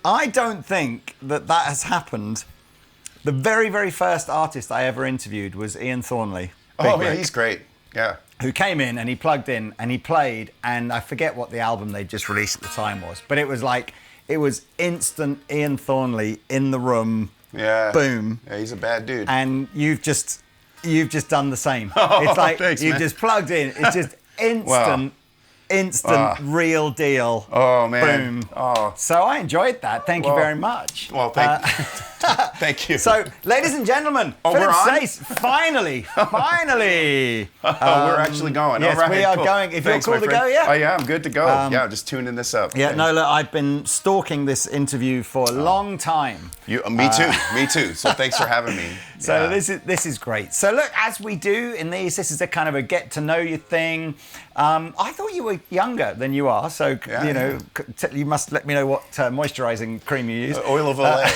I don't think that has happened. The very, very first artist I ever interviewed was Ian Thornley. Oh, yeah, he's great. Yeah. Who came in and he plugged in and he played, and I forget what the album they just released at the time was, but it was like, it was instant Ian Thornley in the room. Yeah. Boom. Yeah, he's a bad dude. And you've just done the same. Oh, it's like thanks, you man. just plugged in. It's just instant. Wow. Instant, real deal. Oh, man. Boom. Oh. So I enjoyed that. Tk you very much. Well, thank you. So, ladies and gentlemen, we're Philip on? Sayce, finally. We're actually going. Yes, All right, we are cool. going. If Thanks, you're cool my to go, friend. yeah? Oh, yeah, I'm good to go. Yeah, just tuning this up. Yeah, no, look, I've been stalking this interview for a long time. Me too. Me too. So thanks for having me. So this is great. So look, as we do in these, this is a kind of a get to know you thing. I thought you were younger than you are, so Yeah, you know you must let me know what moisturising cream you use. Oil of Olay.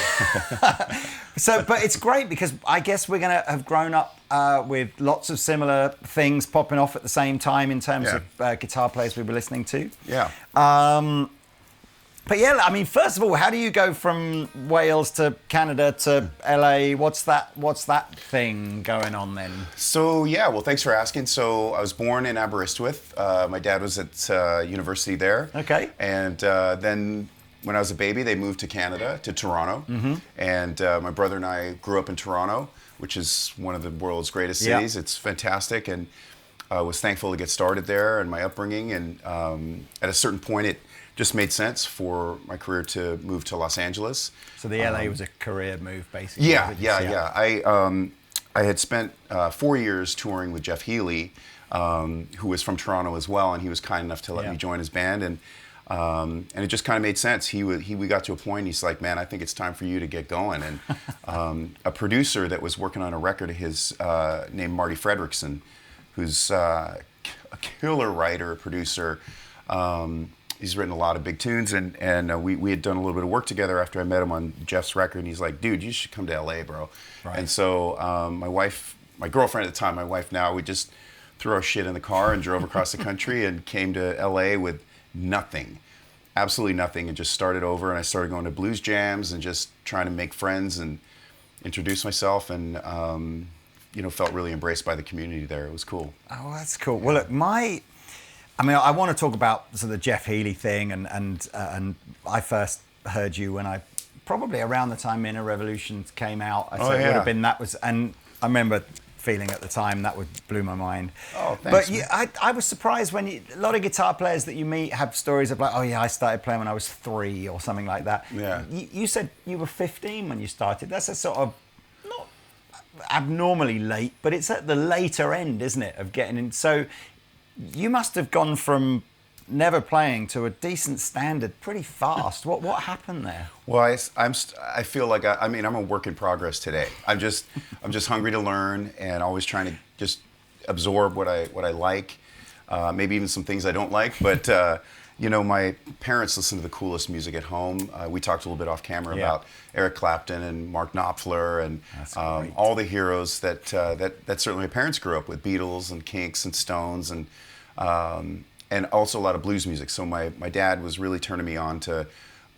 So, but it's great because I guess we're going to have grown up with lots of similar things popping off at the same time in terms of guitar players we were listening to. Yeah. But yeah, I mean, first of all, how do you go from Wales to Canada to LA? What's that thing going on then? So yeah, well, thanks for asking. So I was born in Aberystwyth. My dad was at university there. Okay. And then when I was a baby, they moved to Canada, to Toronto. Mm-hmm. And my brother and I grew up in Toronto, which is one of the world's greatest cities. It's fantastic, and I was thankful to get started there and my upbringing. And at a certain point, it just made sense for my career to move to Los Angeles. So the LA was a career move, basically. Yeah. I had spent 4 years touring with Jeff Healey, who was from Toronto as well, and he was kind enough to let me join his band, and it just kind of made sense. We got to a point. He's like, "Man, I think it's time for you to get going." And a producer that was working on a record of his named Marty Fredrickson, who's a killer writer, producer. He's written a lot of big tunes, and we had done a little bit of work together after I met him on Jeff's record, and he's like, "Dude, you should come to LA, bro." Right. And so my girlfriend at the time, my wife now, we just threw our shit in the car and drove across the country and came to LA with nothing, absolutely nothing, and just started over. And I started going to blues jams and just trying to make friends and introduce myself, and felt really embraced by the community there. It was cool. Oh, that's cool. Well, look, I want to talk about sort of the Jeff Healey thing, and I first heard you when I probably around the time Inner Revolution came out. It would have been and I remember feeling at the time that blew my mind. Oh, thanks. But I was surprised when a lot of guitar players that you meet have stories of like, oh yeah, I started playing when I was 3 or something like that. Yeah. You said you were 15 when you started. That's a sort of not abnormally late, but it's at the later end, isn't it, of getting in? So you must have gone from never playing to a decent standard pretty fast. What happened there? Well, I feel like I'm a work in progress today. I'm just hungry to learn and always trying to just absorb what I like, maybe even some things I don't like. But my parents listen to the coolest music at home. We talked a little bit off camera about Eric Clapton and Mark Knopfler and all the heroes that certainly my parents grew up with, Beatles and Kinks and Stones and also a lot of blues music. So my dad was really turning me on to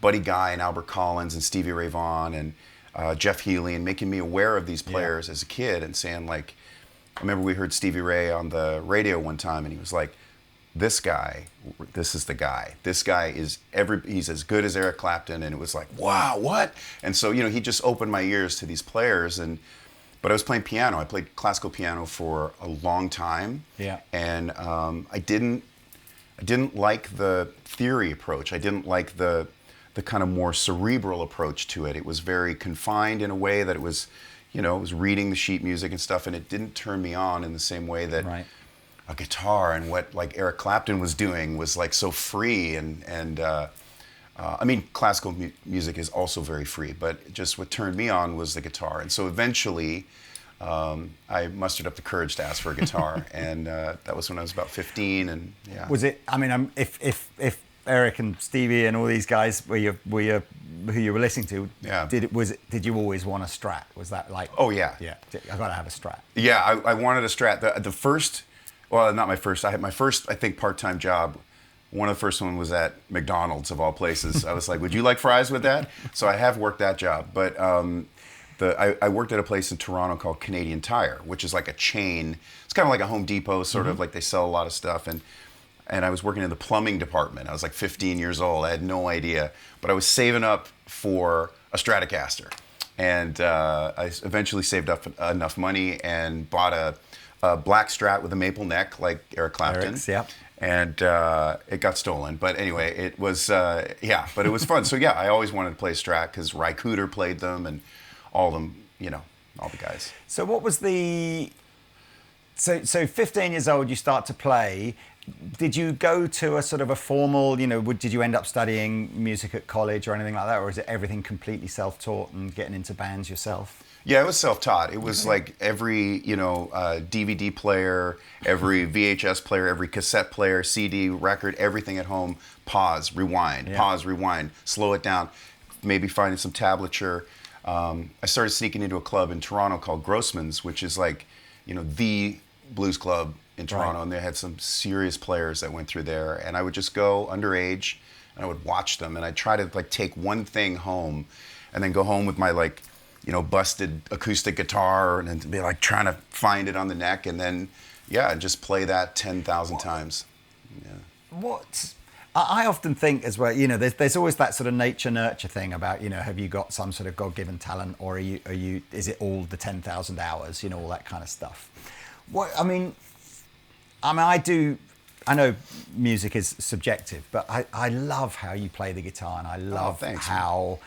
Buddy Guy and Albert Collins and Stevie Ray Vaughan and Jeff Healey, and making me aware of these players as a kid, and saying, like, I remember we heard Stevie Ray on the radio one time, and he was like, this is the guy. This guy he's as good as Eric Clapton. And it was like, wow, what? And so, he just opened my ears to these players. But I was playing piano. I played classical piano for a long time. Yeah. And I didn't like the theory approach. I didn't like the kind of more cerebral approach to it. It was very confined in a way that it was, it was reading the sheet music and stuff, and it didn't turn me on in the same way that a guitar and what like Eric Clapton was doing was like so free. Classical music is also very free, but just what turned me on was the guitar. And so eventually I mustered up the courage to ask for a guitar, and that was when I was about 15. And yeah. Was it? I mean, if Eric and Stevie and all these guys were your who you were listening to, Yeah. did you always want a Strat? Was that like? Oh yeah. Yeah, I gotta have a Strat. Yeah, I wanted a Strat. The first, well, not my first. I had my first, I think, part-time job. One of the first one was at McDonald's of all places. I was like, "Would you like fries with that?" So I have worked that job, but I worked at a place in Toronto called Canadian Tire, which is like a chain. It's kind of like a Home Depot, sort of like they sell a lot of stuff. And I was working in the plumbing department. I was like 15 years old. I had no idea, but I was saving up for a Stratocaster, and I eventually saved up enough money and bought a black Strat with a maple neck, like Eric Clapton. Eric's, yeah. And it got stolen. But anyway, it was, but it was fun. So yeah, I always wanted to play Strat because Ry Cooder played them and all of them, all the guys. So what was so 15 years old, you start to play. Did you go to a sort of a formal, did you end up studying music at college or anything like that? Or is it everything completely self-taught and getting into bands yourself? Yeah, it was self-taught. It was like every, DVD player, every VHS player, every cassette player, CD, record, everything at home, pause, rewind, slow it down, maybe finding some tablature. I started sneaking into a club in Toronto called Grossman's, which is like, the blues club in Toronto, right. And they had some serious players that went through there. And I would just go underage, and I would watch them, and I'd try to like take one thing home, and then go home with my busted acoustic guitar, and be like trying to find it on the neck, and then just play that 10,000 times. Yeah. I often think as well, there's always that sort of nature nurture thing about, have you got some sort of God-given talent, or is it all the 10,000 hours, all that kind of stuff. I know music is subjective, but I love how you play the guitar, and I love how,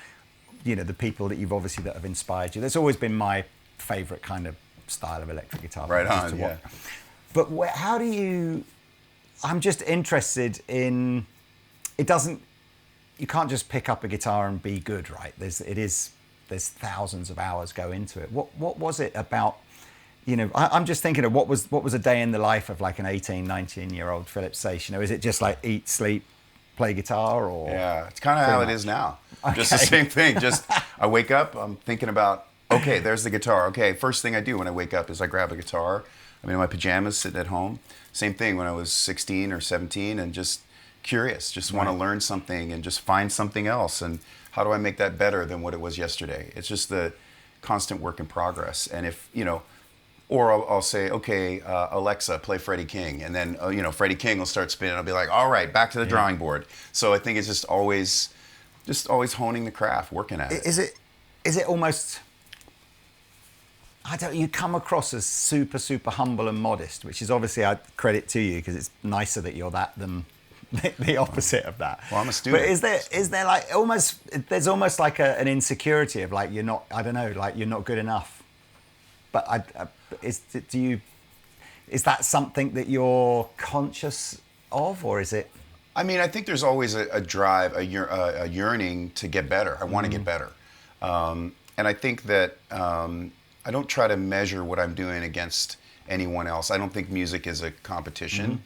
the people that that have inspired you. That's always been my favorite kind of style of electric guitar. Right on, yeah. But how do you, I'm just interested in, you can't just pick up a guitar and be good, right? There's thousands of hours go into it. What was it about, I'm just thinking of what was a day in the life of like an 18, 19-year-old Philip Sayce? Is it just like eat, sleep, play guitar, or? Yeah, it's kind of how it is now. Okay. Just the same thing. Just I wake up, I'm thinking about, okay, there's the guitar. Okay, first thing I do when I wake up is I grab a guitar. I'm in my pajamas sitting at home. Same thing when I was 16 or 17, and just curious, just want to learn something and just find something else. And how do I make that better than what it was yesterday? It's just the constant work in progress. And if, or I'll say, okay, Alexa, play Freddie King. And then, Freddie King will start spinning. I'll be like, all right, back to the drawing board. So I think it's just always honing the craft, working at it. Is it almost, you come across as super, super humble and modest, which is obviously I credit to you, because it's nicer that you're that than the opposite of that. Well, I'm a student. But is there like there's almost like an insecurity of like, you're not, you're not good enough. But is that something that you're conscious of, or is it? I mean, I think there's always a drive, a yearning to get better. I want to get better. And I think that I don't try to measure what I'm doing against anyone else. I don't think music is a competition. Mm-hmm.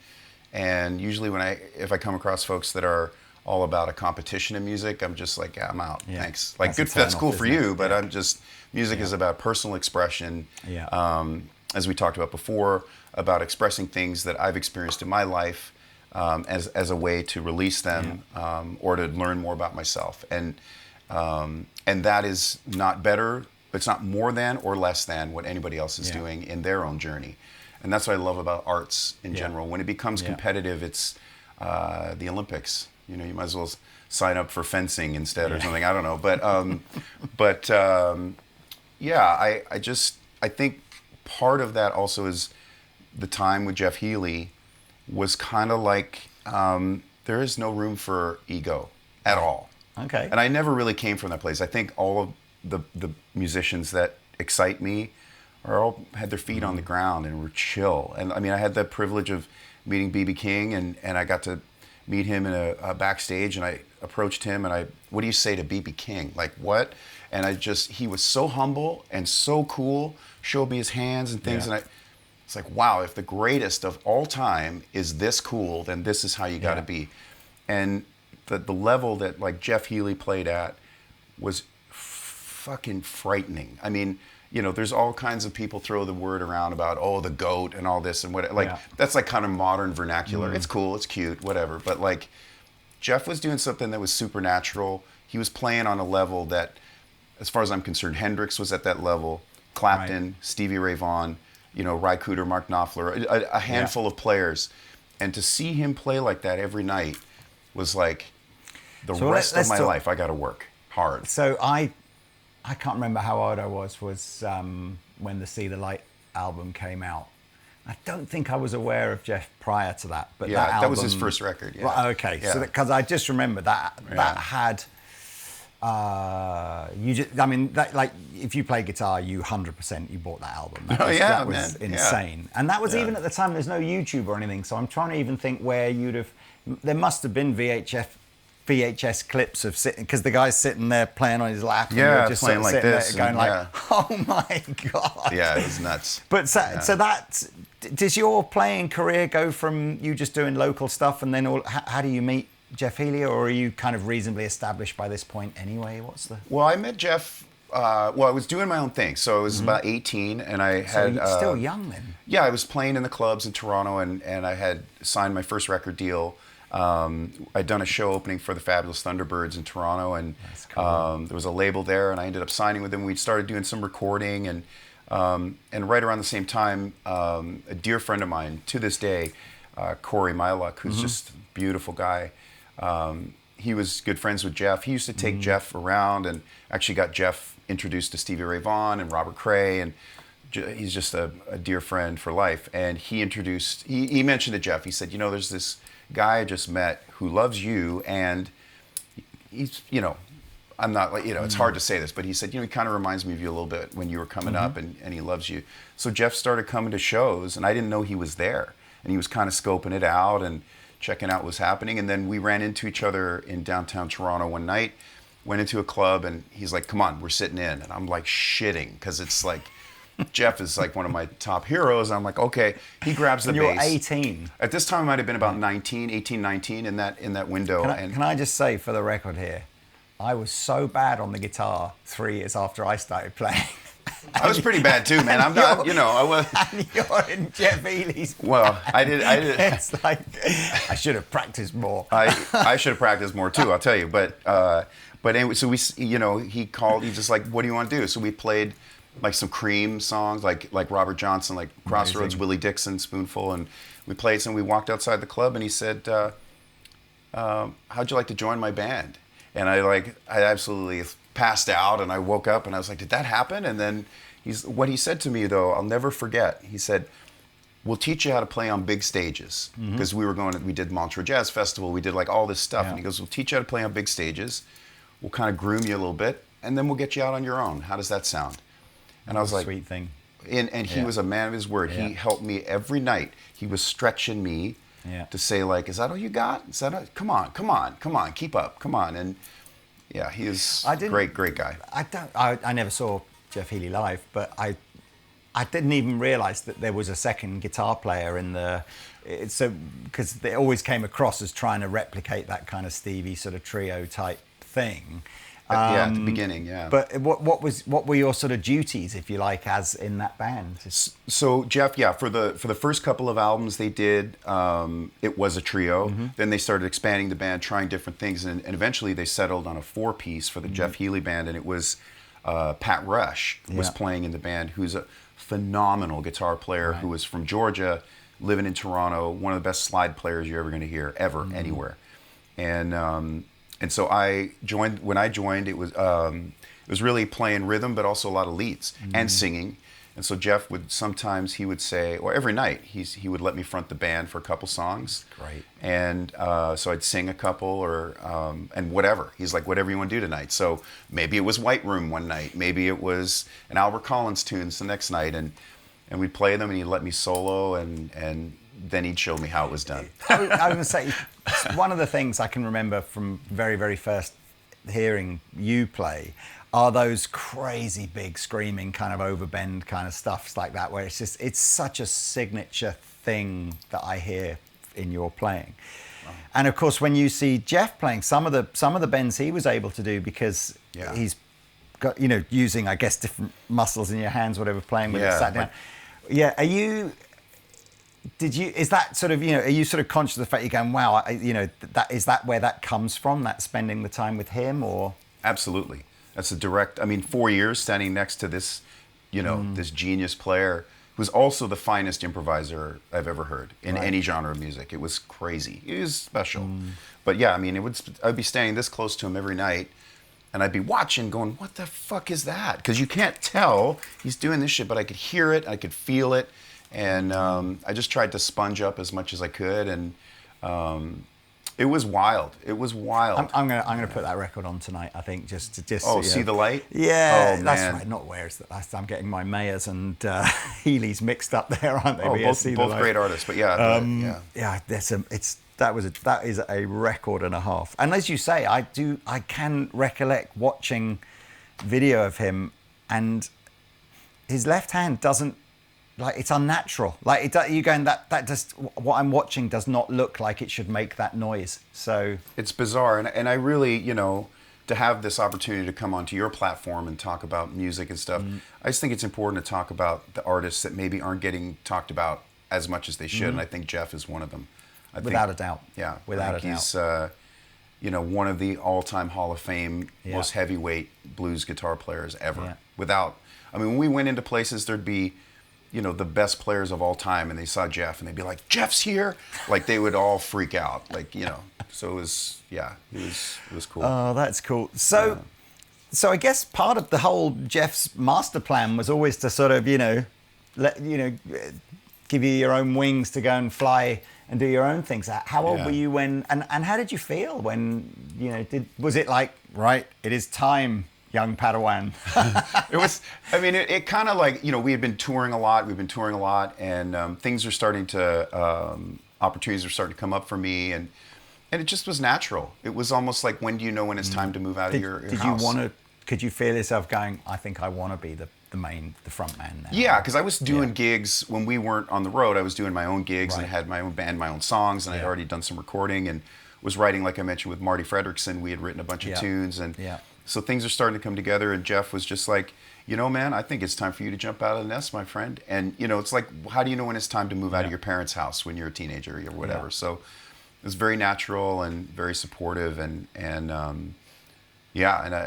And usually if I come across folks that are all about a competition in music, I'm just like, yeah, I'm out. Yeah. Thanks. Like, that's cool for you, but I'm just, music is about personal expression. Yeah. As we talked about before, about expressing things that I've experienced in my life as a way to release them or to learn more about myself. And that is not better, it's not more than or less than what anybody else is doing in their own journey. And that's what I love about arts in general. When it becomes competitive, it's the Olympics. You might as well sign up for fencing instead or something. I don't know. But I think part of that also is the time with Jeff Healey was kind of like there is no room for ego at all. Okay. And I never really came from that place. I think all of the musicians that excite me all had their feet on the ground and were chill. And I mean, I had the privilege of meeting B.B. King, and I got to meet him in a backstage, and I approached him and what do you say to B.B. King? Like, what? And he was so humble and so cool, showed me his hands and things, and it's like, wow, if the greatest of all time is this cool, then this is how you got to be. And the level that like Jeff Healey played at was fucking frightening. I mean, you know, there's all kinds of people throw the word around about, oh, the goat and all this and what, like, that's like kind of modern vernacular. It's cool, it's cute, whatever. But like, Jeff was doing something that was supernatural. He was playing on a level that, as far as I'm concerned, Hendrix was at that level, Clapton, Stevie Ray Vaughan, you know, Ry Cooder, Mark Knopfler, a handful of players. And to see him play like that every night was like, the rest of my life, I got to work hard. So I can't remember how old I was when the See the Light album came out. I don't think I was aware of Jeff prior to that, but that album, that was his first record. Yeah. Right, okay, so because I just remember that had you just, I mean, that, like, if you play guitar, you 100% you bought that album. That was insane, and that was even at the time. There's no YouTube or anything, so I'm trying to even think where you'd have. There must have been VHS clips of sitting, because the guy's sitting there playing on his lap, and you're just playing sort of like this, there going like, oh my god. Yeah, it was nuts. But so that, does your playing career go from you just doing local stuff, and then how do you meet Jeff Healey, or are you kind of reasonably established by this point anyway? Well, I met Jeff. I was doing my own thing, so I was about 18, and I had. So you're still young then. Yeah, I was playing in the clubs in Toronto, and I had signed my first record deal. I'd done a show opening for the Fabulous Thunderbirds in Toronto, and there was a label there, and I ended up signing with them. We started doing some recording, and right around the same time, a dear friend of mine to this day, Corey Myluck, who's just a beautiful guy. He was good friends with Jeff. He used to take Jeff around, and actually got Jeff introduced to Stevie Ray Vaughan and Robert Cray, and he's just a dear friend for life. And he mentioned to Jeff, he said, you know, there's this guy I just met who loves you, and he's, you know, I'm not like, you know, it's hard to say this, but he said, you know, he kind of reminds me of you a little bit when you were coming up, and he loves you. So Jeff started coming to shows, and I didn't know he was there, and he was kind of scoping it out and checking out what was happening. And then we ran into each other in downtown Toronto one night, went into a club, and he's like, come on, we're sitting in. And I'm like shitting, because it's like, Jeff is like one of my top heroes. I'm like, okay. He grabs the bass. You're 18. At this time, I might have been about 19, in that window. Can I just say for the record here, I was so bad on the guitar 3 years after I started playing. I was pretty bad too, man. I'm not, you know, I was. And you're in Jeff Healey's. Well, I did. It's like, I should have practiced more. I should have practiced more too, I'll tell you. But anyway, so we, you know, he called, he's just like, what do you want to do? So we played like some Cream songs, like Robert Johnson, like Crossroads, Willie Dixon, Spoonful, and we played some. We walked outside the club, and he said, how'd you like to join my band? And I absolutely passed out, and I woke up, and I was like, did that happen? And then what he said to me, though, I'll never forget. He said, we'll teach you how to play on big stages, because we did Montreux Jazz Festival, we did like all this stuff, and he goes, we'll teach you how to play on big stages, we'll kind of groom you a little bit, and then we'll get you out on your own. How does that sound? And I was like, sweet thing. And he was a man of his word. He helped me every night. He was stretching me to say, like, is that all you got? Is that come on, keep up, come on. And yeah, he is a great guy. I never saw Jeff Healey live, but I didn't even realize that there was a second guitar player in the. So because it always came across as trying to replicate that kind of Stevie sort of trio type thing. At the beginning, But what were your sort of duties, if you like, as in that band? So Jeff, for the first couple of albums they did, it was a trio. Then they started expanding the band, trying different things, and eventually they settled on a 4-piece for the Jeff Healey band, and it was Pat Rush was playing in the band, who's a phenomenal guitar player who was from Georgia, living in Toronto, one of the best slide players you're ever going to hear anywhere, and so I joined. When I joined, it was really playing rhythm, but also a lot of leads and singing. And so Jeff would sometimes say, or every night he would let me front the band for a couple songs. Great. And so I'd sing a couple, or and whatever. He's like, whatever you want to do tonight. So maybe it was White Room one night, maybe it was an Albert Collins tunes the next night, and we'd play them, and he'd let me solo, and then he'd show me how it was done. I was going to say, one of the things I can remember from very, very first hearing you play are those crazy big screaming kind of overbend kind of stuffs like that, where it's such a signature thing that I hear in your playing. Wow. And of course, when you see Jeff playing some of the bends he was able to do, because he's got, you know, using, I guess, different muscles in your hands, whatever, playing with it, sat down. Yeah, is that sort of, you know, are you sort of conscious of the fact you're going, wow, you know, is that where that comes from, that spending the time with him, or? Absolutely. That's a direct, I mean, 4 years standing next to this, you know, this genius player who's also the finest improviser I've ever heard in any genre of music. It was crazy. It was special. But yeah, I mean, I'd be standing this close to him every night, and I'd be watching going, what the fuck is that? Because you can't tell he's doing this shit, but I could hear it, I could feel it, and I just tried to sponge up as much as I could, and it was wild. It was wild. I'm gonna put that record on tonight. I think just See the Light. Yeah, oh, that's man. right. Not Where's that? I'm getting my Mayers and Healeys mixed up there, aren't they? Oh, both great artists. But yeah, that is a record and a half. And as you say, I can recollect watching video of him, and his left hand doesn't. Like, it's unnatural. Like, you're going, that just, what I'm watching does not look like it should make that noise. So it's bizarre, and I really, you know, to have this opportunity to come onto your platform and talk about music and stuff, I just think it's important to talk about the artists that maybe aren't getting talked about as much as they should, and I think Jeff is one of them. Without a doubt. Yeah, without a doubt. He's, you know, one of the all-time Hall of Fame, most heavyweight blues guitar players ever. Yeah. I mean, when we went into places, there'd be, you know, the best players of all time, and they saw Jeff, and they'd be like, Jeff's here! Like, they would all freak out. Like, you know, so it was cool. Oh, that's cool. So I guess part of the whole Jeff's master plan was always to sort of, you know, give you your own wings to go and fly and do your own things. How old were you when, and how did you feel when, you know, was it like, right, it is time, young Padawan? It was, I mean, it kind of like, you know, we've been touring a lot, and things are starting to, opportunities are starting to come up for me, and it just was natural. It was almost like, when do you know when it's time to move out of your house? Could you feel yourself going, I think I want to be the front man now? Yeah, because I was doing gigs when we weren't on the road. I was doing my own gigs, and I had my own band, my own songs, and I'd already done some recording, and was writing, like I mentioned, with Marty Fredrickson. We had written a bunch of tunes, and so things are starting to come together, and Jeff was just like, you know, man, I think it's time for you to jump out of the nest, my friend. And, you know, it's like, how do you know when it's time to move out of your parents' house when you're a teenager or whatever? Yeah. So it was very natural and very supportive, and I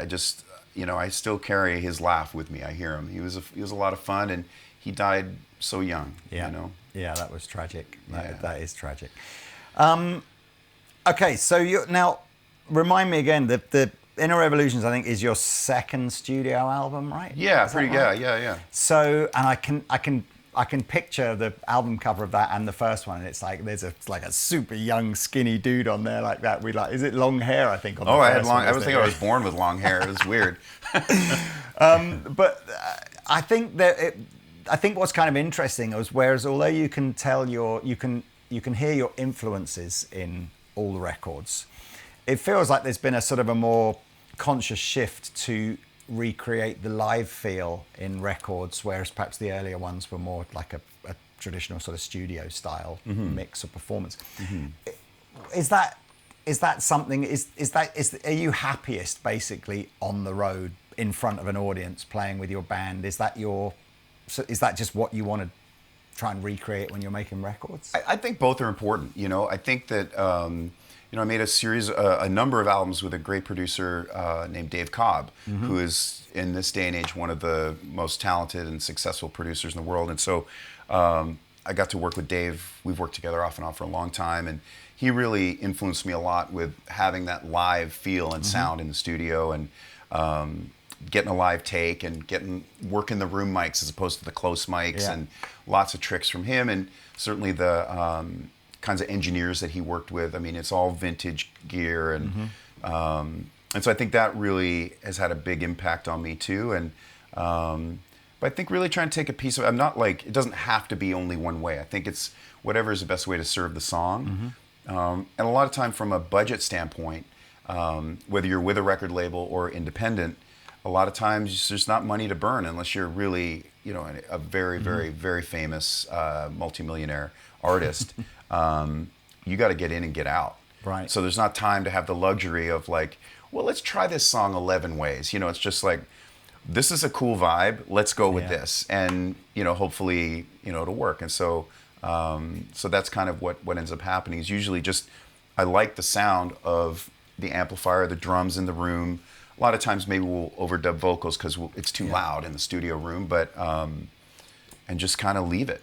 just, you know, I still carry his laugh with me. I hear him. He was a lot of fun, and he died so young. Yeah. You know? Yeah, that was tragic. Yeah. That is tragic. Okay, so now remind me again, the Inner Revolutions, I think, is your second studio album, right? Yeah, is pretty. Right? Yeah. So, and I can picture the album cover of that and the first one, and it's like there's a super young, skinny dude on there like that. Is it long hair? I think. On the I first had long. one, I was thinking I was born with long hair. It was weird. But I think I think what's kind of interesting is, whereas although you can tell you can hear your influences in all the records, it feels like there's been a sort of a more conscious shift to recreate the live feel in records, whereas perhaps the earlier ones were more like a traditional sort of studio style mix or performance. Is that something? Are you happiest basically on the road in front of an audience playing with your band? Is that just what you want to try and recreate when you're making records? I think both are important. You know, I think that you know, I made a number of albums with a great producer named Dave Cobb, who is in this day and age one of the most talented and successful producers in the world. And so I got to work with Dave. We've worked together off and on for a long time, and he really influenced me a lot with having that live feel and sound in the studio, and getting a live take and working the room mics as opposed to the close mics, and lots of tricks from him, and certainly the kinds of engineers that he worked with. I mean, it's all vintage gear, and so I think that really has had a big impact on me too. And but I think really trying to take a piece of, I'm not like, it doesn't have to be only one way. I think it's whatever is the best way to serve the song. And a lot of time from a budget standpoint, whether you're with a record label or independent, a lot of times there's not money to burn unless you're really, you know, a very, very, very famous multimillionaire artist. You got to get in and get out. Right. So there's not time to have the luxury of like well, let's try this song 11 ways. You know, it's just like, this is a cool vibe. Let's go with this, and you know, hopefully, you know, it'll work. And so, so that's kind of what ends up happening. Is usually just I like the sound of the amplifier, the drums in the room. A lot of times, maybe we'll overdub vocals because it's too loud in the studio room, but and just kind of leave it.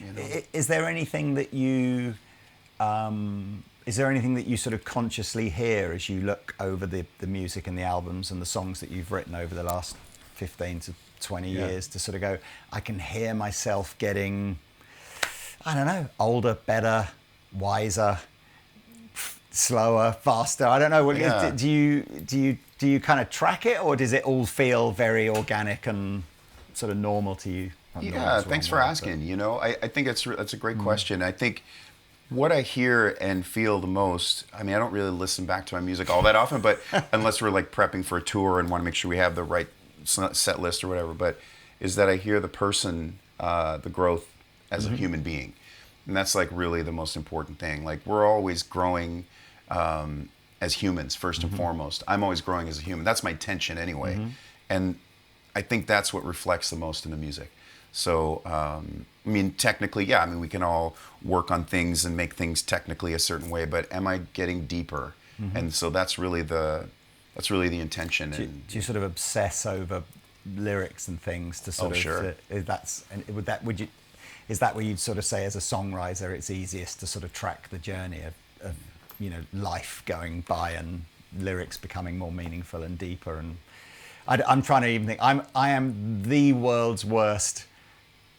You know? Is there anything that you sort of consciously hear as you look over the music and the albums and the songs that you've written over the last 15 to 20 years to sort of go, I can hear myself getting, I don't know, older, better, wiser, slower, faster? I don't know. Do you kind of track it, or does it all feel very organic and sort of normal to you? Yeah, thanks for asking. You know, I think that's a great question. I think what I hear and feel the most, I mean, I don't really listen back to my music all that often, but unless we're like prepping for a tour and want to make sure we have the right set list or whatever, but is that I hear the person, the growth as a human being. And that's like really the most important thing. Like, we're always growing as humans, first and foremost. I'm always growing as a human. That's my intention anyway. And I think that's what reflects the most in the music. So, I mean, technically, yeah, I mean, we can all work on things and make things technically a certain way, but am I getting deeper? And so that's really the intention. Do you sort of obsess over lyrics and things to sort of? Sure. Is that where you'd sort of say, as a songwriter, it's easiest to sort of track the journey of you know, life going by and lyrics becoming more meaningful and deeper? And I'm trying to even think. I am the world's worst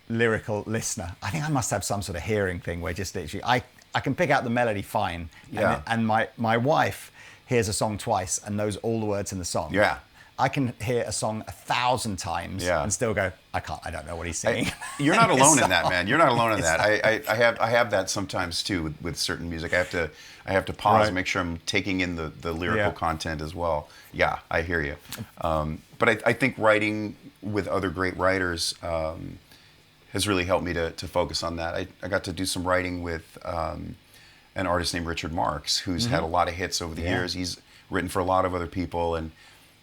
lyrical listener. I think I must have some sort of hearing thing where just literally I can pick out the melody fine, and my wife hears a song twice and knows all the words in the song. Yeah. I can hear a song 1,000 times and still go, I don't know what he's singing. You're not alone in that, man. You're not alone in that. I have that sometimes too with certain music. I have to pause and make sure I'm taking in the lyrical content as well. Yeah, I hear you. But I think writing with other great writers has really helped me to focus on that. I got to do some writing with an artist named Richard Marx, who's had a lot of hits over the years. He's written for a lot of other people, and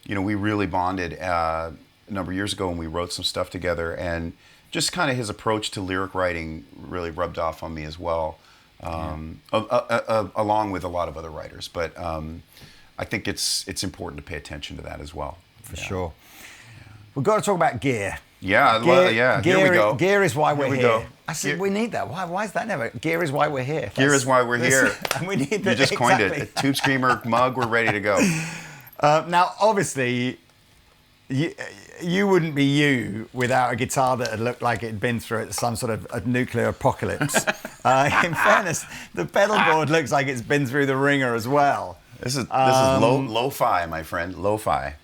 you know, we really bonded a number of years ago when we wrote some stuff together, and just kind of his approach to lyric writing really rubbed off on me as well, along with a lot of other writers. But I think it's important to pay attention to that as well. For sure. We've got to talk about gear. Yeah, Gear, here we go. Gear is why we're here. Go. I said we need that. Why is that never? Gear is why we're here. Gear is why we're here. And we need that. You just coined it. A Tube Screamer mug. We're ready to go. Now, obviously, you wouldn't be you without a guitar that had looked like it had been through some sort of a nuclear apocalypse. In fairness, the pedalboard looks like it's been through the ringer as well. This is lo-fi, my friend. Lo-fi.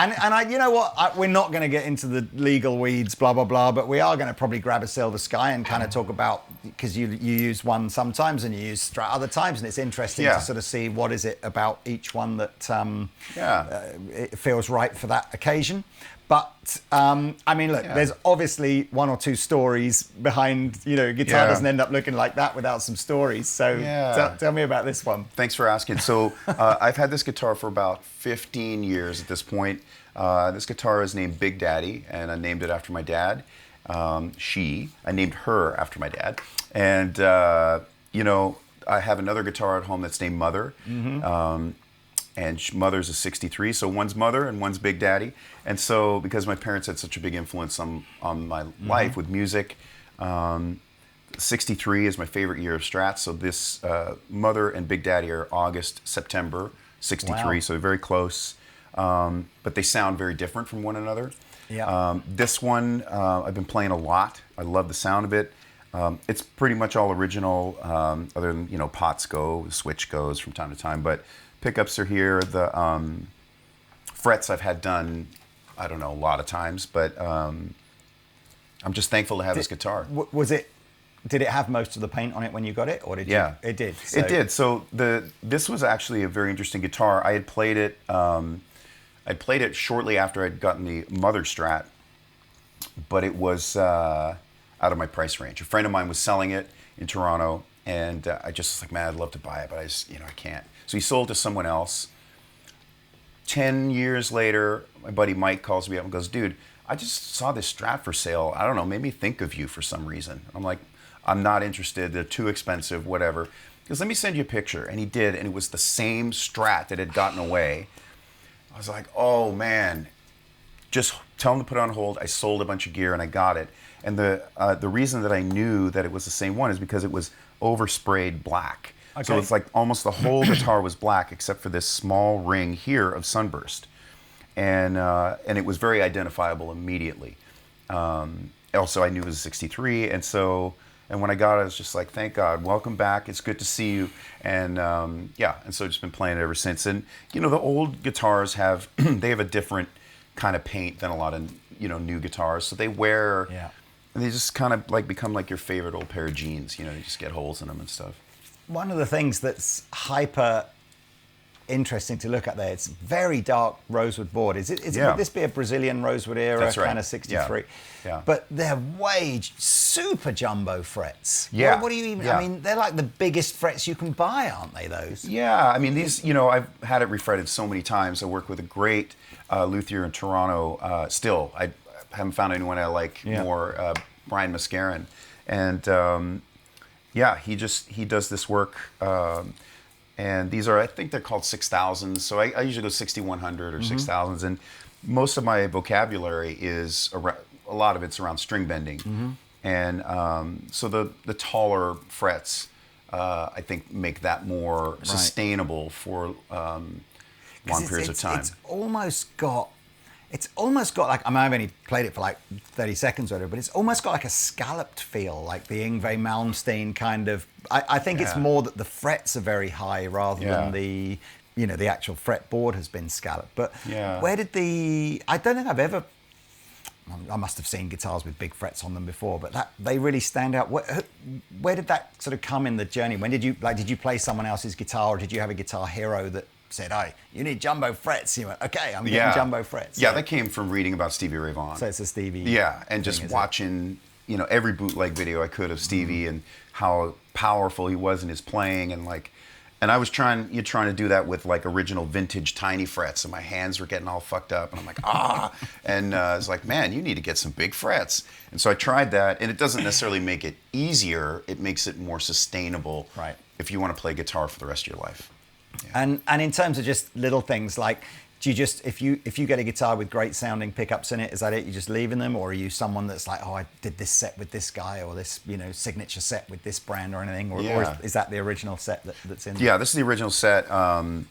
And you know what? We're not going to get into the legal weeds, blah, blah, blah, but we are going to probably grab a Silver Sky and kind of talk about, because you use one sometimes and you use Strat other times, and it's interesting to sort of see what is it about each one that it feels right for that occasion. But, I mean, look, there's obviously one or two stories behind, you know, guitar doesn't end up looking like that without some stories. So tell me about this one. Thanks for asking. So I've had this guitar for about 15 years at this point. This guitar is named Big Daddy, and I named it after my dad. I named her after my dad. And, you know, I have another guitar at home that's named Mother. And Mother's a 63, so one's Mother and one's Big Daddy. And so, because my parents had such a big influence on my life with music, 63 is my favorite year of Strats. So this Mother and Big Daddy are August, September 63, so they're very close. But they sound very different from one another. Yeah. This one, I've been playing a lot. I love the sound of it. It's pretty much all original, other than, you know, pots go, switch goes from time to time, but pickups are here. The frets I've had done, I don't know, a lot of times, but I'm just thankful to have this guitar. Did it have most of the paint on it when you got it, or did you? It did. So. It did. So this was actually a very interesting guitar. I had played it. I played it shortly after I'd gotten the Mother Strat, but it was out of my price range. A friend of mine was selling it in Toronto, and I just was like, man, I'd love to buy it, but I just, you know, I can't. So he sold to someone else. 10 years later, my buddy Mike calls me up and goes, dude, I just saw this Strat for sale. I don't know, made me think of you for some reason. I'm like, I'm not interested. They're too expensive, whatever. He goes, let me send you a picture. And he did, and it was the same Strat that had gotten away. I was like, oh man, just tell him to put it on hold. I sold a bunch of gear and I got it. And the reason that I knew that it was the same one is because it was oversprayed black. Okay. So it's like almost the whole guitar was black except for this small ring here of sunburst. And it was very identifiable immediately. Also, I knew it was a 63, and when I got it, I was just like, thank God, welcome back, it's good to see you. And yeah, and so I've just been playing it ever since. And you know, the old guitars have, they have a different kind of paint than a lot of, you know, new guitars. So they wear, and they just kind of like become like your favorite old pair of jeans, you know, you just get holes in them and stuff. One of the things that's hyper interesting to look at there, it's very dark rosewood board. Would this be a Brazilian rosewood era kind of 63? Yeah. But they're super jumbo frets. Yeah. What do you even, I mean, they're like the biggest frets you can buy, aren't they, those? Yeah, I mean, these, you know, I've had it refretted so many times. I work with a great luthier in Toronto still. I haven't found anyone I like more, Brian Mascarin. And yeah, he does this work. And these are, I think they're called 6000s. So I usually go 6100 or 6000s. And most of my vocabulary is, a lot of it's around string bending. And so the taller frets, I think, make that more sustainable for long periods of time. It's almost got like, I mean, I've only played it for like 30 seconds or whatever, but it's almost got like a scalloped feel, like the Yngwie Malmsteen kind of. I think it's more that the frets are very high rather than the, you know, the actual fretboard has been scalloped. But where did I don't think I've ever, I must have seen guitars with big frets on them before, but they really stand out. Where did that sort of come in the journey? When did you play someone else's guitar, or did you have a guitar hero that said, "Hey, you need jumbo frets"? You went, "Okay, I'm getting jumbo frets." Yeah, that came from reading about Stevie Ray Vaughan. So it's a Stevie. Yeah, and just watching, you know, every bootleg video I could of Stevie and how powerful he was in his playing, and like, and I was trying to do that with like original vintage tiny frets, and my hands were getting all fucked up, and I'm like, and I was like, man, you need to get some big frets. And so I tried that, and it doesn't necessarily make it easier; it makes it more sustainable. Right. If you want to play guitar for the rest of your life. Yeah. And in terms of just little things, like, do you just, if you get a guitar with great sounding pickups in it, is that it? You just leaving them, or are you someone that's like, oh, I did this set with this guy, or this, you know, signature set with this brand or anything, or is that the original set that's in there? Yeah, this is the original set. And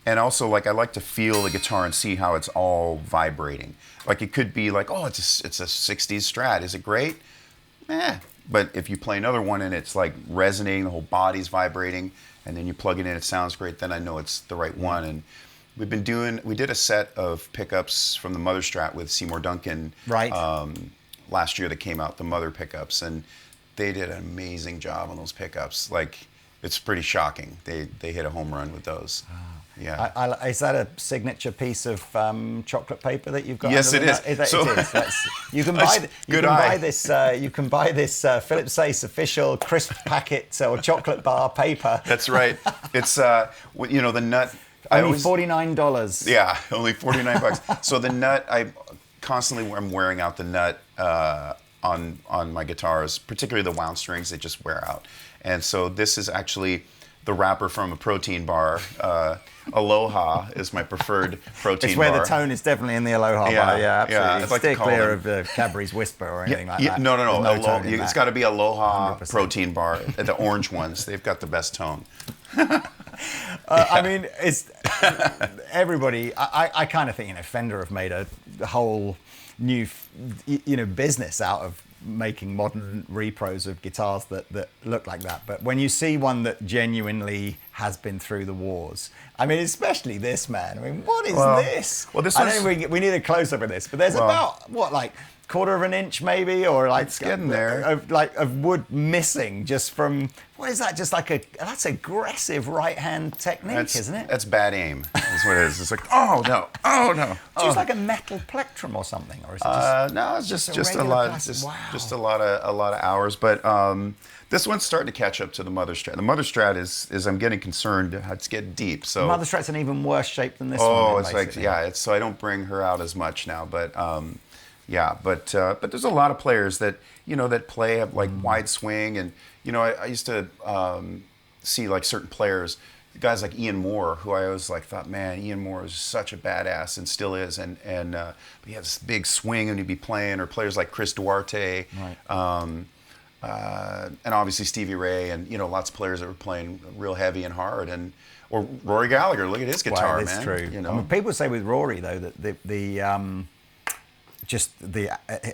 also, like, I like to feel the guitar and see how it's all vibrating. Like, it could be like, oh, it's a 60s Strat. Is it great? But if you play another one and it's like resonating, the whole body's vibrating, and then you plug it in, it sounds great, then I know it's the right one. And we did a set of pickups from the Mother Strat with Seymour Duncan last year that came out, the Mother pickups, and they did an amazing job on those pickups. Like, it's pretty shocking. They hit a home run with those. Yeah. Is that a signature piece of chocolate paper that you've got? Yes, it is. It is. You can buy this. You can buy this Philip Sayce official crisp packet or chocolate bar paper. That's right. It's you know, the nut. Only $49. Yeah, only $49. So the nut, I'm wearing out the nut on my guitars, particularly the wound strings. They just wear out. And so this is actually the wrapper from a protein bar. Aloha is my preferred protein it's where bar. The tone is definitely in the Aloha bar. Yeah, absolutely. Yeah, it's like steer clear of Cadbury's Whisper or anything like that. No. It's got to be Aloha 100%. Protein bar. The orange ones, they've got the best tone. I mean, it's everybody. I kind of think, you know, Fender have made a whole new, you know, business out of making modern repros of guitars that look like that. But when you see one that genuinely has been through the wars, I mean, especially this, man. I mean, what is this? Well, this I know we need a close-up of this, but there's about, what, like quarter of an inch maybe, or like It's getting there. Of wood missing just from, what is that? Just like that's aggressive right hand technique, isn't it? That's bad aim. That's what it is. It's like, oh no. It's just like a metal plectrum or something, or is it just? No, it's just a regular lot, plastic? Wow. just a lot of hours. But this one's starting to catch up to the Mother Strat. The Mother Strat is I'm getting concerned. It's getting deep. So Mother Strat's an even worse shape than this one. oh, then, it's like basically. so I don't bring her out as much now. But but there's a lot of players that that play have like wide swing, and I used to see like certain players. Guys like Ian Moore, who I always thought, man, Ian Moore is such a badass and still is, and he has this big swing and he'd be playing, or players like Chris Duarte, Right. and obviously Stevie Ray, and lots of players that were playing real heavy and hard, or Rory Gallagher. Look at his guitar, Wow, that's man. true. I mean, people say with Rory though that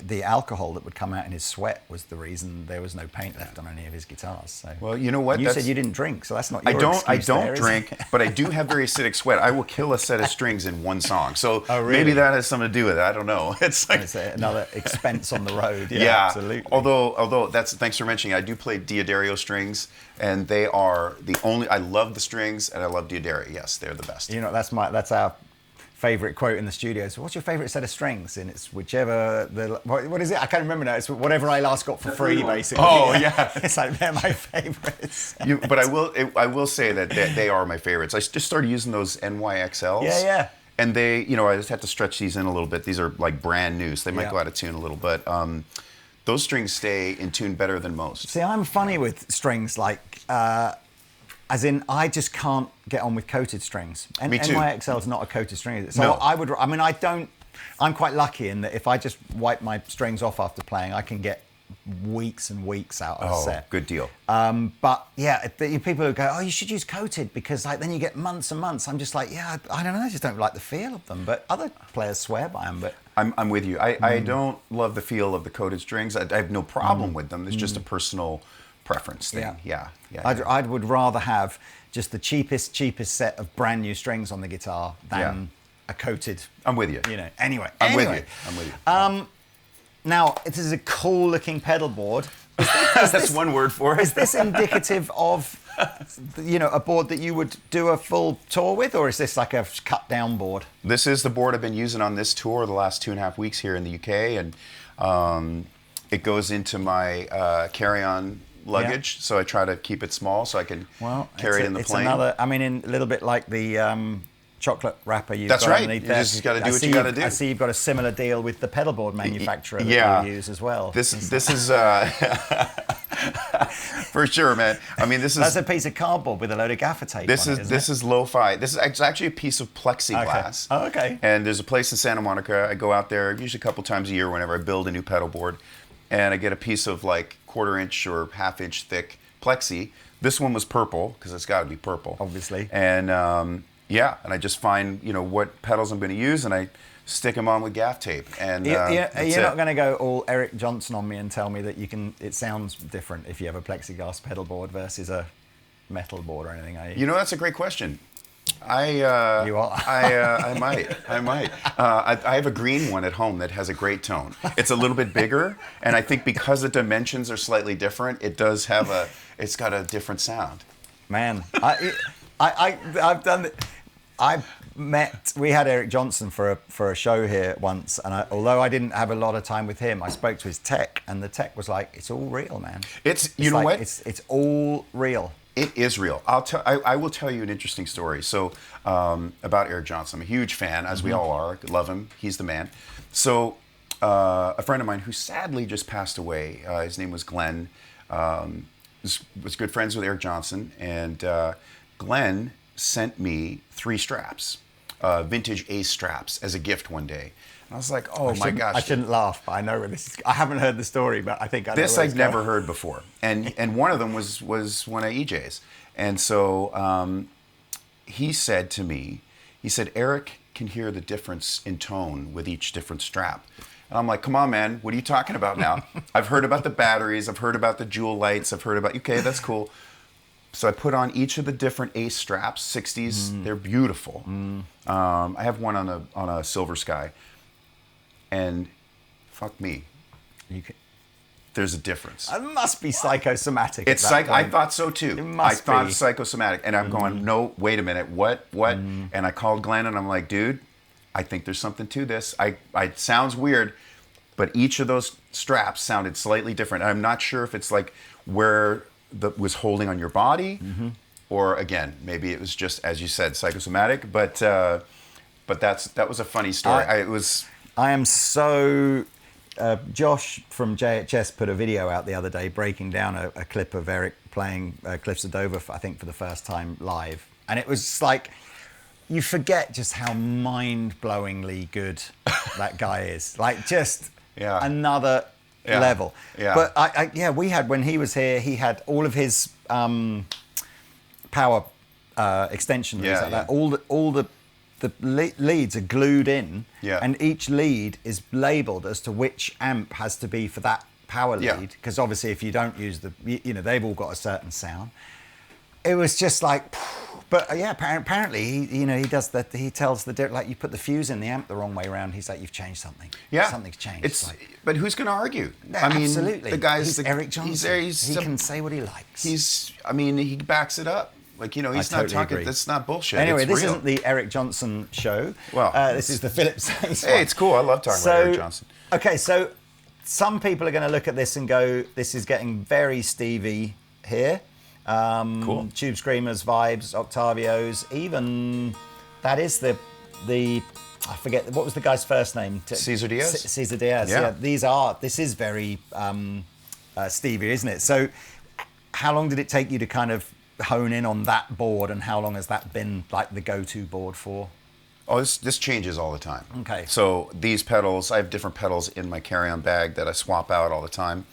the alcohol that would come out in his sweat was the reason there was no paint left on any of his guitars. So, well, you know what? And you said you didn't drink, so that's not your I excuse don't there, is drink, it? but I do have very acidic sweat. I will kill a set of strings in one song. So Oh, really? maybe that has something to do with it. I don't know. It's like It's another expense on the road. Yeah, yeah. absolutely. Although thanks for mentioning, I do play Diodario strings, and they are the only. I love the strings, and I love Diodario. Yes, they're the best. That's our favorite quote in the studio. So, what's your favorite set of strings? And it's whichever what is it? I can't remember now. It's whatever I last got for free, basically. Oh yeah, it's like they're my favorites. But I will say that they are my favorites. I just started using those NYXLs. Yeah. And they, I just have to stretch these in a little bit. These are like brand new, so they might Yeah. go out of tune a little, but those strings stay in tune better than most. See, I'm funny with strings, as in I just can't get on with coated strings. And Me too. NYXL is not a coated string, is it? So No. I'm quite lucky in that if I just wipe my strings off after playing, I can get weeks and weeks out of a set. Good deal. But yeah, people who go, oh, you should use coated because then you get months and months. I'm just like, yeah, I don't know, I just don't like the feel of them. But other players swear by them. But I'm with you. I don't love the feel of the coated strings. I have no problem with them. It's just a personal preference thing. Yeah. I would rather have just the cheapest set of brand new strings on the guitar than a coated. I'm with you. Anyway. I'm with you. Now, this is a cool looking pedal board. That's one word for it. Is this indicative of, a board that you would do a full tour with, or is this like a cut down board? This is the board I've been using on this tour the last 2.5 weeks here in the UK, and it goes into my carry-on luggage, so I try to keep it small so I can carry it in the plane. A little bit like the chocolate wrapper you've That's got right. underneath You there. just got to do what you got to do. I see you've got a similar deal with the pedalboard manufacturer that you use as well. This is for sure, man. I mean, that's a piece of cardboard with a load of gaffer tape. This is lo-fi. This is actually a piece of plexiglass. Okay. Oh, okay. And there's a place in Santa Monica. I go out there usually a couple times a year whenever I build a new pedal board, and I get a piece of like 1/4 inch or 1/2 inch thick plexi. This one was purple because it's got to be purple, obviously. And and I just find what pedals I'm going to use, and I stick them on with gaff tape. And you're not going to go all Eric Johnson on me and tell me that it sounds different if you have a plexiglass pedal board versus a metal board or anything, are you? That's a great question. You are. I might. I have a green one at home that has a great tone. It's a little bit bigger, and I think because the dimensions are slightly different, it's got a different sound. Man, I've done it. We had Eric Johnson for a show here once, and although I didn't have a lot of time with him, I spoke to his tech, and the tech was like, "It's all real, man. You know what? It's all real." It is real. I will tell you an interesting story. So about Eric Johnson, I'm a huge fan, as we all are. Love him. He's the man. So a friend of mine who sadly just passed away. His name was Glenn. Was good friends with Eric Johnson, and Glenn sent me 3 straps, vintage Ace straps, as a gift one day. And I was like, oh my gosh. I shouldn't laugh, but I know where this is. I haven't heard the story, but I think I know this where I've never heard before. And one of them was one of EJ's. And so he said to me, Eric can hear the difference in tone with each different strap. And I'm like, come on, man, what are you talking about now? I've heard about the batteries, I've heard about the jewel lights, okay, that's cool. So I put on each of the different Ace straps, 60s. They're beautiful. I have one on a Silver Sky, and fuck me. You can, There's a difference. it must be psychosomatic. It's I thought so too. It must I thought be. psychosomatic, and I'm going, no, wait a minute, what? And I called Glenn, and I'm like, dude, I think there's something to this. It sounds weird, but each of those straps sounded slightly different. I'm not sure if it's like where was holding on your body, or again, maybe it was just, as you said, psychosomatic. But that was a funny story. I am so. Josh from JHS put a video out the other day breaking down a clip of Eric playing Cliffs of Dover, I think for the first time live, and it was like you forget just how mind-blowingly good that guy is. Like just another level. Yeah. But we had, when he was here, he had all of his power extension leads like that. All the leads are glued in, and each lead is labeled as to which amp has to be for that power lead. Because obviously, if you don't use they've all got a certain sound. It was just like, but apparently he does that. He tells like you put the fuse in the amp the wrong way around. He's like, you've changed something. Yeah, something's changed. But who's going to argue? I mean, absolutely. The guy's he's Eric Johnson. He can say what he likes. He backs it up. Like, he's not totally talking. agree. That's not bullshit. Anyway, it's this real. isn't the Eric Johnson show. Well, this is the Philip Sayce Hey, it's cool. I love talking about Eric Johnson. Okay, so some people are going to look at this and go, "This is getting very Stevie here." Cool. Tube Screamers vibes, Octavios, even that is the I forget what was the guy's first name. Cesar Diaz. Cesar Diaz. Yeah. This is very Stevie, isn't it? So, how long did it take you to kind of hone in on that board, and how long has that been like the go-to board for? Oh, this changes all the time. Okay. So these pedals, I have different pedals in my carry-on bag that I swap out all the time.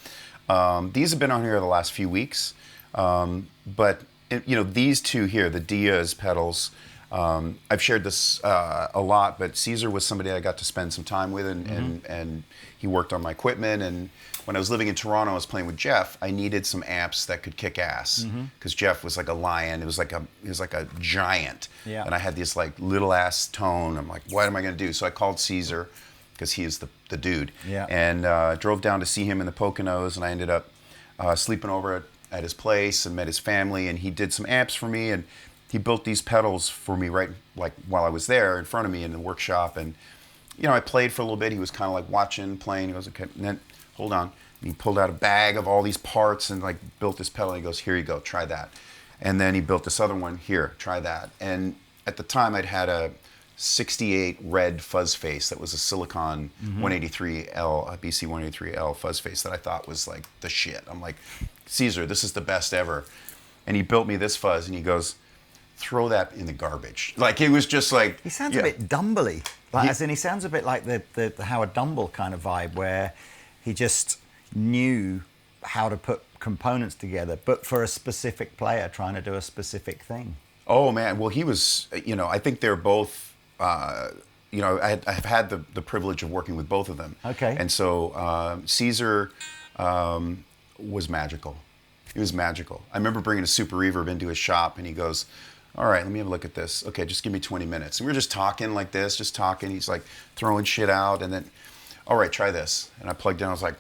These have been on here the last few weeks, but these two here, the Diaz pedals, I've shared this a lot. But Cesar was somebody I got to spend some time with, and he worked on my equipment. And when I was living in Toronto, I was playing with Jeff. I needed some amps that could kick ass because Jeff was like a lion. He was like a giant, and I had this like little ass tone. I'm like, what am I going to do? So I called Cesar because he is the dude, and drove down to see him in the Poconos, and I ended up sleeping over at his place and met his family, and he did some amps for me, and he built these pedals for me right like while I was there in front of me in the workshop. And I played for a little bit. He was kind of like watching, playing. He goes, okay, and then hold on. And he pulled out a bag of all these parts and like built this pedal. And he goes, here you go, try that. And then he built this other one. Here, try that. And at the time, I'd had a 68 red fuzz face that was a Silicon 183L, a BC 183L fuzz face that I thought was like the shit. I'm like, Cesar, this is the best ever. And he built me this fuzz, and he goes, throw that in the garbage. Like, it was just like... He sounds a bit Dumbly. As in, he sounds a bit like the Howard Dumble kind of vibe, where he just knew how to put components together, but for a specific player trying to do a specific thing. Oh, man. Well, he was, I think they're both... I've had the privilege of working with both of them. Okay. And so Cesar was magical. He was magical. I remember bringing a Super Reverb into his shop, and he goes, all right, let me have a look at this. Okay, just give me 20 minutes. And we were just talking like this, just talking. He's like throwing shit out, and then, all right, try this. And I plugged in. I was like,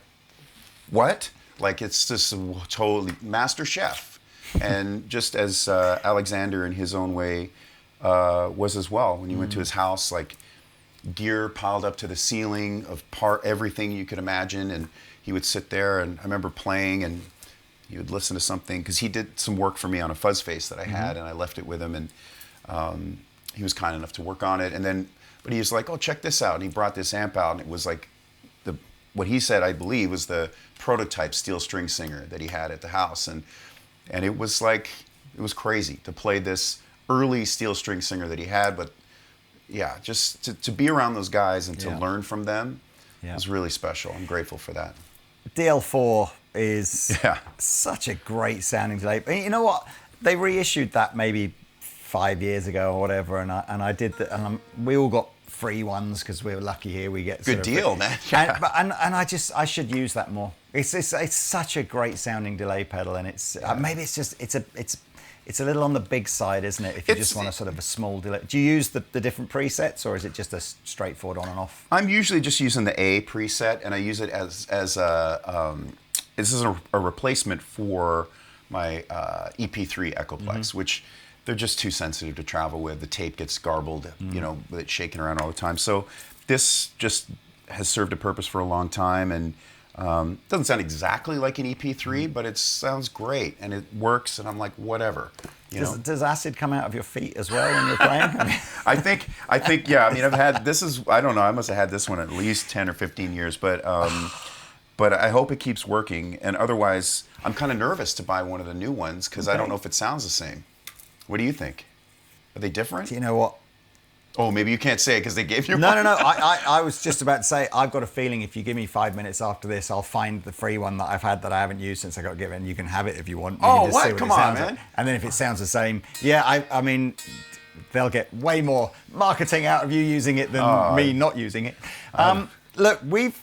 what? Like, it's just totally master chef. And just as Alexander in his own way was as well. When you went to his house, like gear piled up to the ceiling of everything you could imagine, and he would sit there, and I remember playing, and he would listen to something, because he did some work for me on a fuzz face that I had, and I left it with him, and he was kind enough to work on it. And then, but he was like, oh, check this out. And he brought this amp out, and it was like, what he said, I believe, was the prototype steel string singer that he had at the house. And it was like, it was crazy to play this early steel string singer that he had. But yeah, just to be around those guys and to learn from them was really special. I'm grateful for that. DL4 is such a great sounding tape. You know what? They reissued that maybe 5 years ago or whatever, and I did that, and we all got free ones because we were lucky here. We get good deal, man. And I should use that more. It's such a great sounding delay pedal, and it's maybe it's just it's a little on the big side, isn't it? If you just want a sort of a small delay. Do you use the different presets, or is it just a straightforward on and off? I'm usually just using the A preset, and I use it as a this is a replacement for my EP3 Echoplex, which they're just too sensitive to travel with. The tape gets garbled, you know, with it shaking around all the time. So this just has served a purpose for a long time, and doesn't sound exactly like an EP3, but it sounds great, and it works, and I'm like, whatever. Does acid come out of your feet as well when you're playing? I mean, I think, yeah. I mean, I've had I don't know. I must have had this one at least 10 or 15 years, but I hope it keeps working. And otherwise, I'm kind of nervous to buy one of the new ones because I don't know if it sounds the same. What do you think? Are they different? Do you know what? Oh, maybe you can't say it because they gave you No, one. no. I was just about to say, I've got a feeling if you give me 5 minutes after this, I'll find the free one that I've had that I haven't used since I got given. You can have it if you want. You Oh, can just what? see Come it on, sounds man. like. And then if it sounds the same, yeah, I mean, they'll get way more marketing out of you using it than me not using it. Look, we've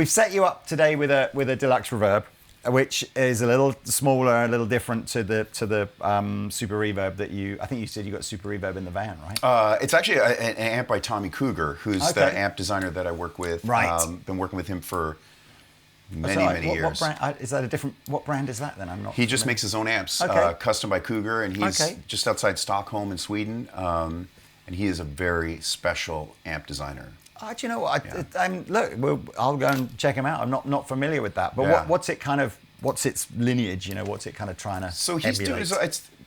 set you up today with a deluxe reverb, which is a little smaller, a little different to the Super Reverb that I think you said you got Super Reverb in the van, right? It's actually an amp by Tommy Cougar, who's the amp designer that I work with. Right. Been working with him for many years. What brand, is that a different? What brand is that then? I'm not. He just makes his own amps, custom by Cougar, and he's just outside Stockholm in Sweden. And he is a very special amp designer. Do you know what? Look, I'll go and check him out. I'm not familiar with that. But what's its lineage? You know, what's it kind of trying to So he's emulate?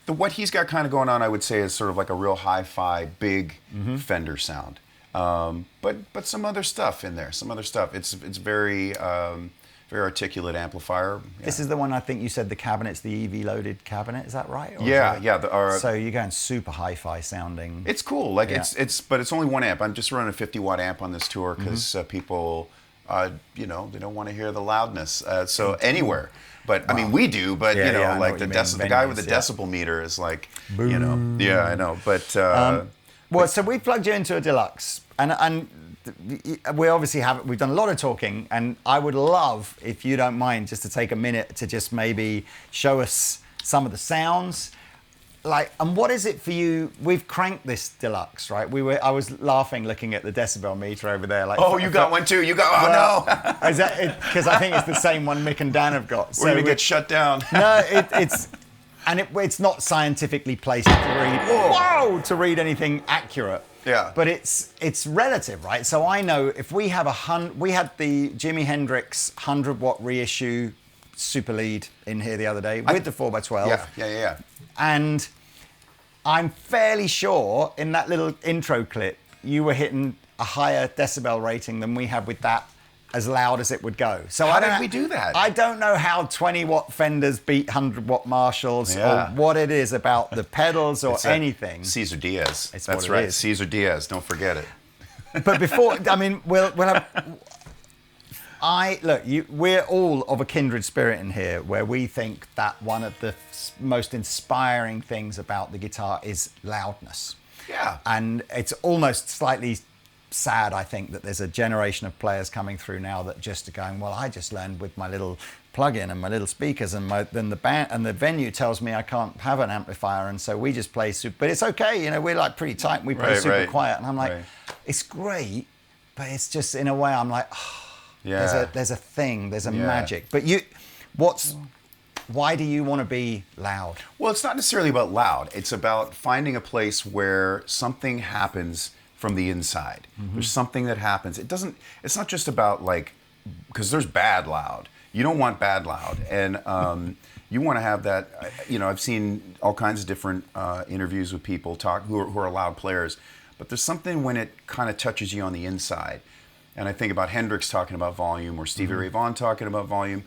doing what he's got kind of going on. I would say is sort of like a real hi-fi, big Fender sound, but some other stuff in there. Some other stuff. It's very very articulate amplifier. Yeah. This is the one I think you said the cabinet's the EV loaded cabinet. Is that right? Or yeah. So you're going super hi-fi sounding. It's cool. Like but it's only one amp. I'm just running a 50-watt amp on this tour because people, they don't want to hear the loudness. So anywhere. But I mean, we do. But like the guy with the decibel meter is like, Boom. Yeah, I know. But so we plugged you into a deluxe, and we obviously we've done a lot of talking, and I would love, if you don't mind, just to take a minute to just maybe show us some of the sounds. And what is it for you? We've cranked this deluxe, right? I was laughing looking at the decibel meter over there. You got one too. You got no. Is that it? Because I think it's the same one Mick and Dan have got. We're gonna get shut down. No, it's not scientifically placed to read anything accurate. Yeah. But it's relative, right? So I know if we have we had the Jimi Hendrix 100-watt reissue super lead in here the other day with the 4x12. Yeah. And I'm fairly sure in that little intro clip, you were hitting a higher decibel rating than we have with that, as loud as it would go. So how did we do that? I don't know how 20-watt Fenders beat 100-watt Marshalls or what it is about the pedals or anything. Cesar Diaz. That's right. Is. Cesar Diaz. Don't forget it. But before, I mean, we'll have... we're all of a kindred spirit in here, where we think that one of the most inspiring things about the guitar is loudness. Yeah. And it's almost slightly sad, I think, that there's a generation of players coming through now that just are going, well, I just learned with my little plug-in and my little speakers, and then the band and the venue tells me I can't have an amplifier, and so we just play super. But it's okay, we're like pretty tight. And we play super quiet, and I'm like, it's great, but it's just in a way I'm like, there's a thing, there's a magic. But why do you want to be loud? Well, it's not necessarily about loud. It's about finding a place where something happens from the inside. There's something that happens. It's not just about because there's bad loud. You don't want bad loud. And you want to have that, I've seen all kinds of different interviews with people who are loud players, but there's something when it kind of touches you on the inside. And I think about Hendrix talking about volume, or Stevie Ray Vaughan talking about volume.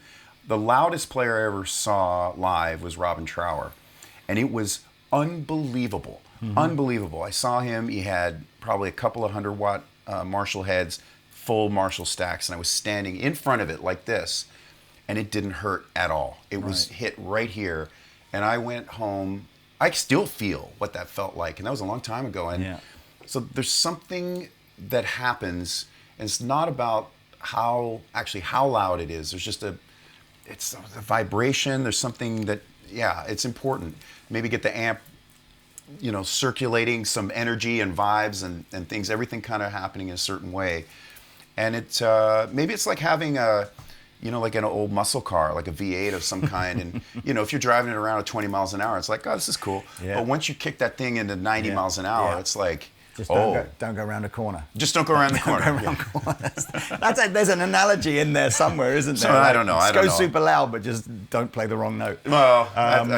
The loudest player I ever saw live was Robin Trower, and it was unbelievable. Unbelievable. I saw him. He had probably a couple of 100-watt Marshall heads, full Marshall stacks, and I was standing in front of it like this, and it didn't hurt at all. It was hit right here, and I went home. I still feel what that felt like, and that was a long time ago. And so there's something that happens, and it's not about how loud it is. There's just it's the vibration. There's something that, yeah, it's important. Maybe get the amp, you know, circulating some energy and vibes and things, everything kind of happening in a certain way. And it's maybe it's like having a, you know, like an old muscle car, like a V8 of some kind. And, you know, if you're driving it around at 20 miles an hour, it's like, oh, this is cool. Yeah. But once you kick that thing into 90 miles an hour, it's like, just oh. don't go around a corner. Just don't go around the corner. Don't go around corners. That's a, there's an analogy in there somewhere, isn't there? So, I don't know. Go super loud, but just don't play the wrong note. Well,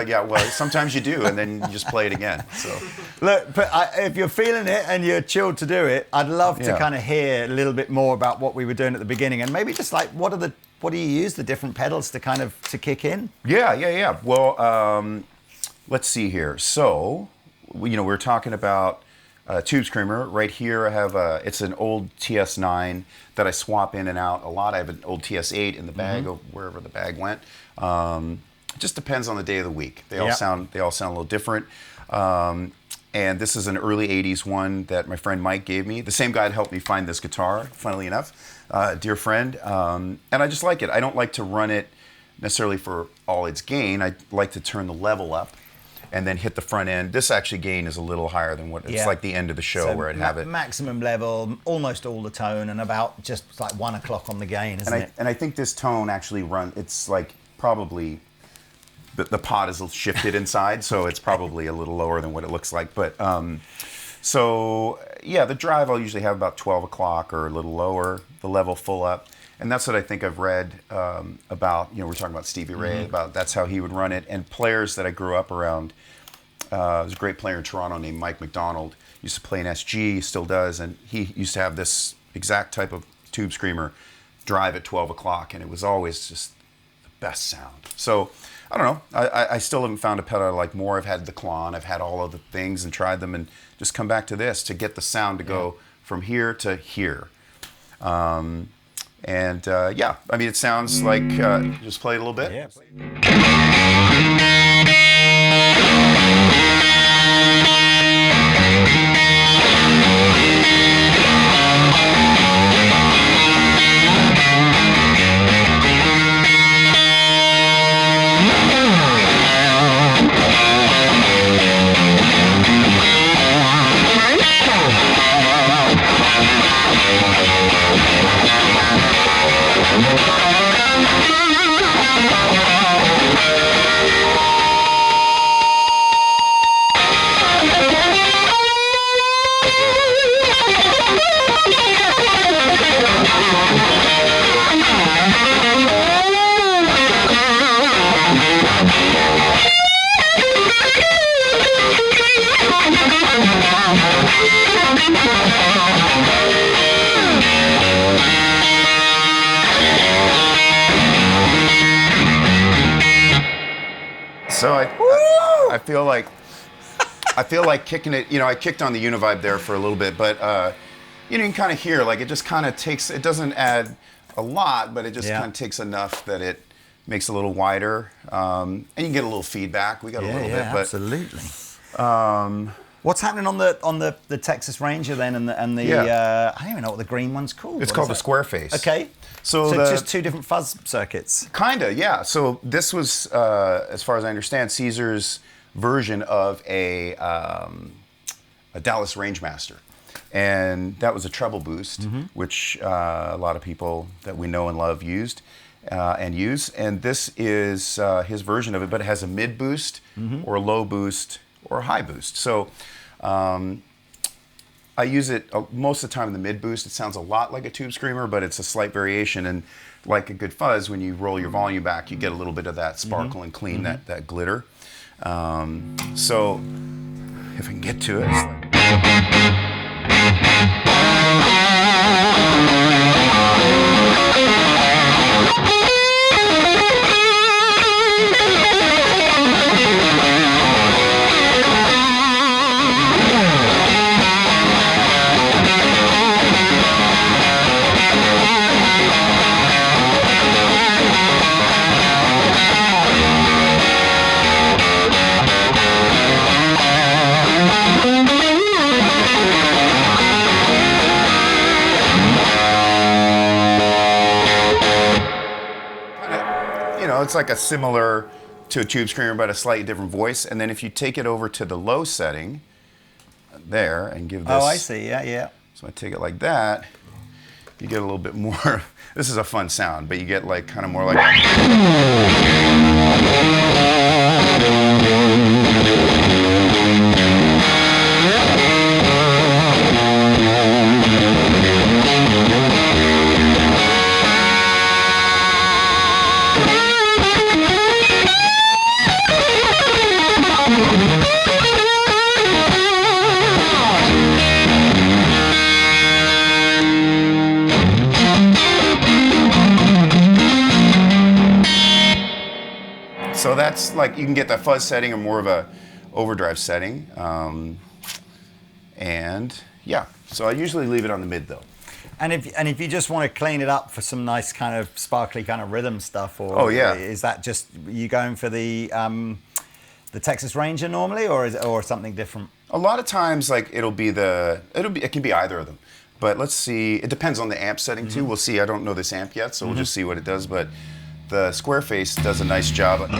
yeah. Well, sometimes you do, and then you just play it again. So look, but if you're feeling it and you're chilled to do it, I'd love to kind of hear a little bit more about what we were doing at the beginning, and maybe just like what do you use the different pedals to kind of to kick in? Yeah. Well, let's see here. So, you know, we're talking about. Tube Screamer. Right here I have it's an old TS9 that I swap in and out a lot. I have an old TS8 in the bag of wherever the bag went. It just depends on the day of the week. They all sound a little different. And this is an early 80s one that my friend Mike gave me. The same guy that helped me find this guitar, funnily enough, dear friend. And I just like it. I don't like to run it necessarily for all its gain. I like to turn the level up and then hit the front end. This actually gain is a little higher than what it's like the end of the show, so where I'd have it. Maximum level, almost all the tone, and about just like 1 o'clock on the gain, isn't it? And I think this tone actually it's like probably, the pot is shifted inside, so it's probably a little lower than what it looks like. But so yeah, the drive I'll usually have about 12 o'clock or a little lower, the level full up. And that's what I think I've read about, you know, we're talking about Stevie Ray, about that's how he would run it. And players that I grew up around, there's a great player in Toronto named Mike McDonald, used to play in SG, still does, and he used to have this exact type of Tube Screamer drive at 12 o'clock, and it was always just the best sound. So, I don't know, I still haven't found a pedal I like more. I've had the Klon, I've had all of the things and tried them, and just come back to this to get the sound to go from here to here. And yeah, I mean, it sounds like, just play it a little bit. Yeah. So I feel like kicking it, you know, I kicked on the Univibe there for a little bit, but you know, you can kind of hear, like, it just kind of takes, it doesn't add a lot, but it just kind of takes enough that it makes it a little wider, and you can get a little feedback. We got a little bit, but absolutely. What's happening on the Texas Ranger then, and the I don't even know what the green one's called. It's called the Square Face. Okay. So just two different fuzz circuits. Kinda, yeah. So this was, as far as I understand, Caesar's version of a Dallas Rangemaster, and that was a treble boost, which a lot of people that we know and love used and use. And this is his version of it, but it has a mid boost or a low boost or a high boost. So I use it most of the time in the mid boost. It sounds a lot like a Tube Screamer, but it's a slight variation. And like a good fuzz, when you roll your volume back, you get a little bit of that sparkle and clean, that glitter. So if I can get to it, it's like... it's like a similar to a tube screamer, but a slightly different voice. And then if you take it over to the low setting, there, and give this. Oh, I see. Yeah, yeah. So I take it like that. You get a little bit more. This is a fun sound, but you get like kind of more like. So that's like, you can get that fuzz setting or more of a overdrive setting. And yeah, so I usually leave it on the mid though. And if you just want to clean it up for some nice kind of sparkly kind of rhythm stuff, or oh yeah, is that just you going for the Texas Ranger normally, or something different? A lot of times, like it can be either of them. But let's see, it depends on the amp setting too. We'll see. I don't know this amp yet, so we'll just see what it does. But the Squareface does a nice job.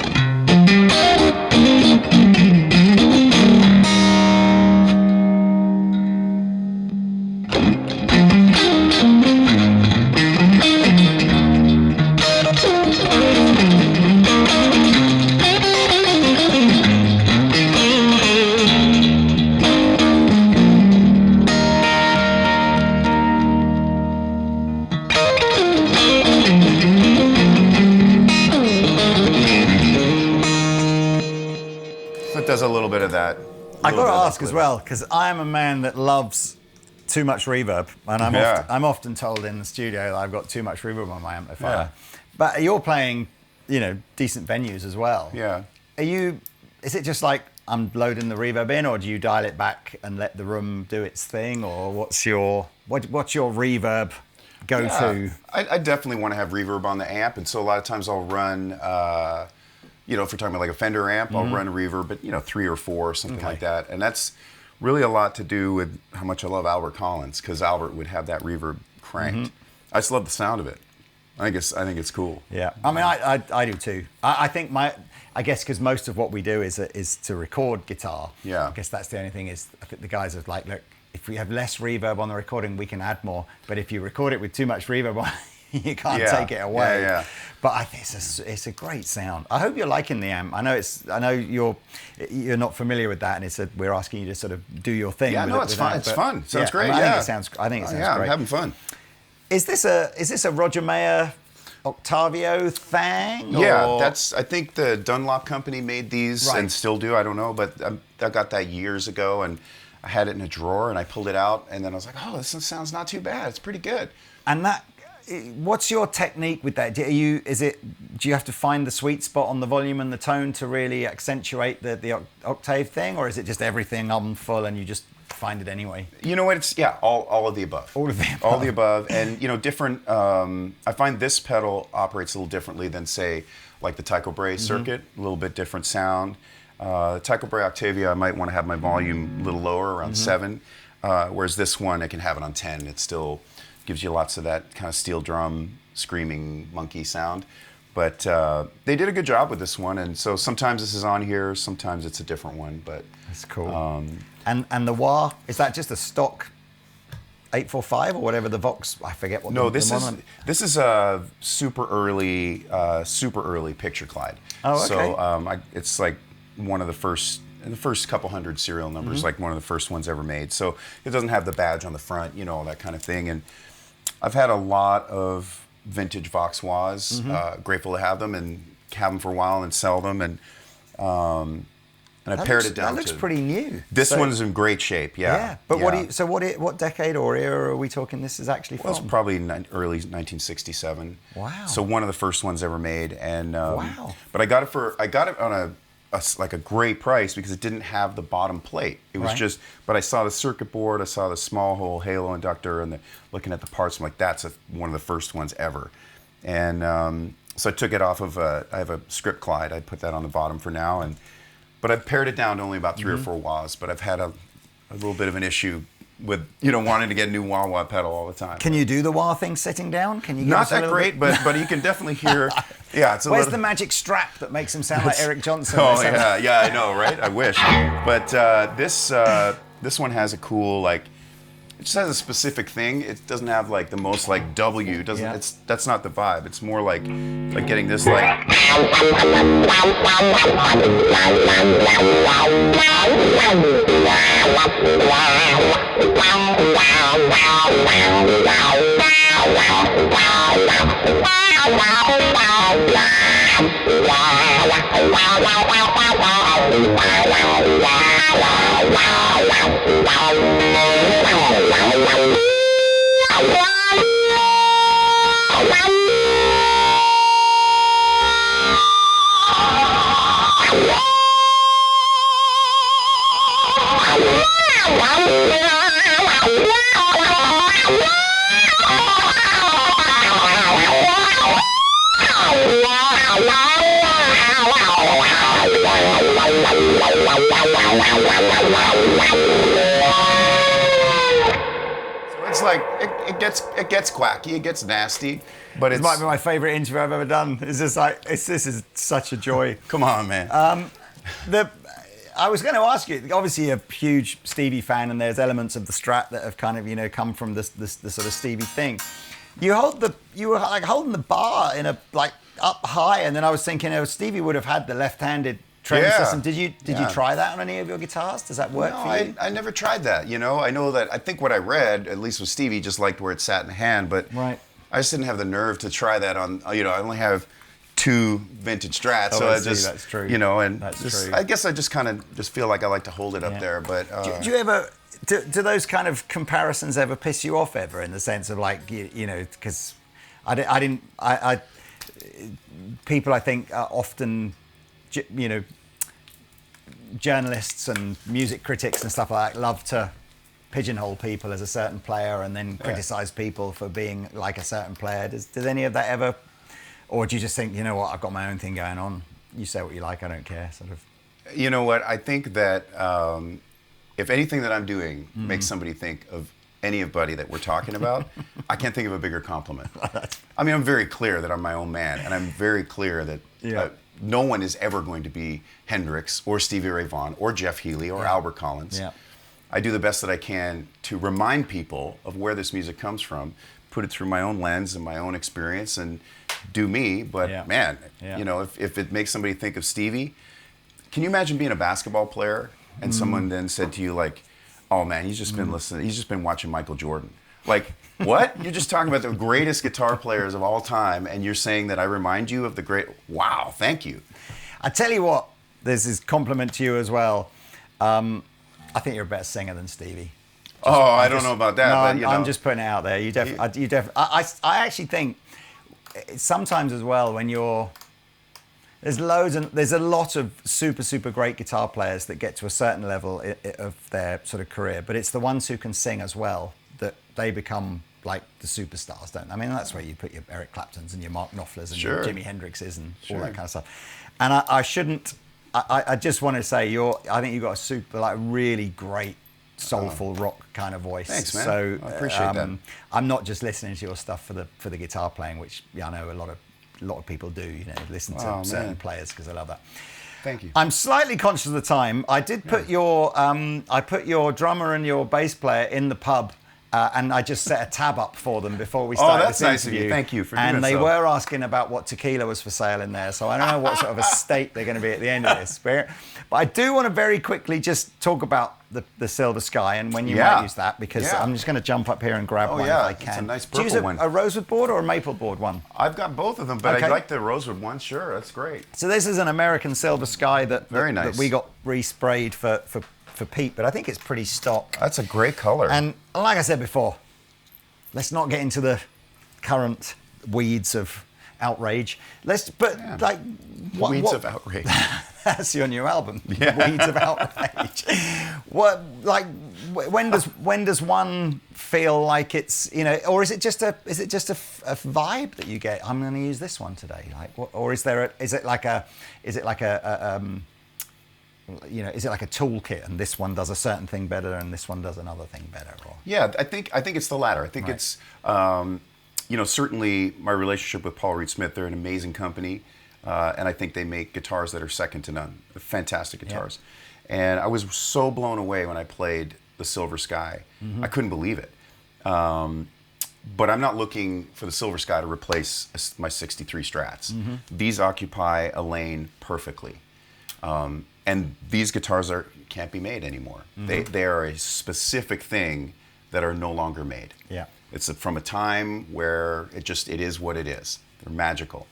Does a little bit of that. I got to ask as well, because I am a man that loves too much reverb, and I'm often told in the studio that I've got too much reverb on my amplifier. Yeah. But you're playing, decent venues as well. Yeah. Is it just like I'm loading the reverb in, or do you dial it back and let the room do its thing, or what's your reverb go-to? Yeah. I definitely want to have reverb on the amp, and so a lot of times I'll run. If we're talking about like a Fender amp, I'll run a reverb at 3 or 4 or something like that. And that's really a lot to do with how much I love Albert Collins, because Albert would have that reverb cranked. I just love the sound of it. I think it's cool. Yeah, I mean, I do too. I think I guess because most of what we do is to record guitar. Yeah. I guess that's the only thing is I think the guys are like, look, if we have less reverb on the recording, we can add more. But if you record it with too much reverb on, you can't take it away. Yeah. But I think it's a great sound. I hope you're liking the amp. I know you're not familiar with that, and we're asking you to sort of do your thing. Yeah, no, it's fun. It's fun. Sounds great. I think it sounds great. I'm having fun. Is this a Roger Mayer Octavio thing? Yeah, or? I think the Dunlop company made these and still do. I don't know, but I got that years ago, and I had it in a drawer, and I pulled it out, and then I was like, oh, this sounds not too bad. It's pretty good. And what's your technique with that? Do you have to find the sweet spot on the volume and the tone to really accentuate the octave thing, or is it just everything on full and you just find it anyway? You know what? It's all of the above. All of the above. All of the above, and different. I find this pedal operates a little differently than say like the Tycho Brahe circuit. A little bit different sound. Tycho Brahe Octavia, I might want to have my volume a little lower, around 7, whereas this one I can have it on 10. It still gives you lots of that kind of steel drum, screaming monkey sound. But they did a good job with this one, and so sometimes this is on here, sometimes it's a different one. But that's cool. And the wah, is that just a stock 845 or whatever the Vox? I forget what. No, this is a super early picture Clyde. Oh, okay. So it's like one of the first couple hundred serial numbers, like one of the first ones ever made. So it doesn't have the badge on the front, all that kind of thing. And I've had a lot of vintage Vox wahs, grateful to have them and have them for a while and sell them. And I pared it down. That looks pretty new. This one's in great shape, yeah. But what decade or era are we talking this is actually from? Well, it's probably early 1967. Wow. So one of the first ones ever made. And wow. But I got it on a great price because it didn't have the bottom plate. It was but I saw the circuit board, I saw the small hole halo inductor, and looking at the parts, I'm like, that's one of the first ones ever. And so I took it off of I have a script Clyde. I put that on the bottom for now, but I've pared it down to only about 3 or 4 wahs. But I've had a little bit of an issue with wanting to get a new wah-wah pedal all the time. Can you do the wah thing sitting down? Can you? Give Not us a that little great, bit? but you can definitely hear. Yeah, it's a Where's little. the magic strap that makes him sound like Eric Johnson? Oh yeah, I know, right? I wish. But this one has a cool like. It just has a specific thing. It doesn't have like the most like W. It doesn't. Yeah. That's not the vibe. It's more like getting this like. It's like it gets quacky, it gets nasty, but This might be my favorite interview I've ever done. It's just like this is such a joy. Come on, man. I was going to ask you. Obviously, you're a huge Stevie fan, and there's elements of the Strat that have kind of come from the sort of Stevie thing. You were like holding the bar in a like up high, and then I was thinking, Stevie would have had the left-handed trem system. Did you try that on any of your guitars? Does that work for you? I never tried that. I know that. I think what I read, at least with Stevie, just liked where it sat in the hand, but right. I just didn't have the nerve to try that on. I only have 2 vintage Strats, so I just that's true. And that's just, true. I guess I just kind of just feel like I like to hold it up there. But do you ever? Do those kind of comparisons ever piss you off ever? In the sense of like because people I think are often journalists and music critics and stuff like that love to pigeonhole people as a certain player and then criticize people for being like a certain player. Does any of that ever, or do you just think, what, I've got my own thing going on, you say what you like, I don't care, sort of? You know what, I think that if anything that I'm doing makes somebody think of anybody that we're talking about, I can't think of a bigger compliment. I mean, I'm very clear that I'm my own man, and I'm very clear that no one is ever going to be Hendrix or Stevie Ray Vaughan or Jeff Healey or Albert Collins. Yeah. I do the best that I can to remind people of where this music comes from, put it through my own lens and my own experience, and do me. But man, if it makes somebody think of Stevie, can you imagine being a basketball player and someone then said to you like, "Oh man, he's just been listening. He's just been watching Michael Jordan." Like, what? You're just talking about the greatest guitar players of all time, and you're saying that I remind you of the great. Wow, thank you. I tell you what, this is compliment to you as well. I think you're a better singer than Stevie. I don't know about that. No, but, I'm just putting it out there. I actually think sometimes as well when there's a lot of super great guitar players that get to a certain level of their sort of career, but it's the ones who can sing as well that they become like the superstars, don't they? I mean, that's where you put your Eric Claptons and your Mark Knopflers and your Jimi Hendrixes and all that kind of stuff. And I just want to say I think you've got a super, like, really great soulful rock kind of voice. Thanks, man. So I appreciate that. I'm not just listening to your stuff for the guitar playing, which I know a lot of people do. Listen to certain players because I love that. Thank you. I'm slightly conscious of the time. I did put your drummer and your bass player in the pub. And I just set a tab up for them before we started this interview. Nice of you. Thank you for doing And they so. were asking about what tequila was for sale in there, so I don't know what sort of a state they're going to be at the end of this. But I do want to very quickly just talk about the Silver Sky and when you might use that, because I'm just going to jump up here and grab one if I can. It's a nice Do you purple use one. A rosewood board or a maple board one? I've got both of them, but I like the rosewood one. Sure, that's great. So this is an American Silver Sky that we got resprayed for Pete, but I think it's pretty stock. That's a great color. And like I said before, let's not get into the current weeds of outrage. Weeds of outrage. That's your new album. Yeah. Weeds of outrage. When does one feel like it's, or is it just a vibe that you get? I'm going to use this one today. Like, or is it like a you know, is it like a toolkit and this one does a certain thing better and this one does another thing better? Or? Yeah, I think it's the latter. I think it's, you know, certainly my relationship with Paul Reed Smith, they're an amazing company. And I think they make guitars that are second to none. Fantastic guitars. And I was so blown away when I played the Silver Sky. I couldn't believe it. But I'm not looking for the Silver Sky to replace my 63 Strats. These occupy a lane perfectly. And these guitars can't be made anymore. They are a specific thing that are no longer made. Yeah. It's from a time where it is what it is. They're magical.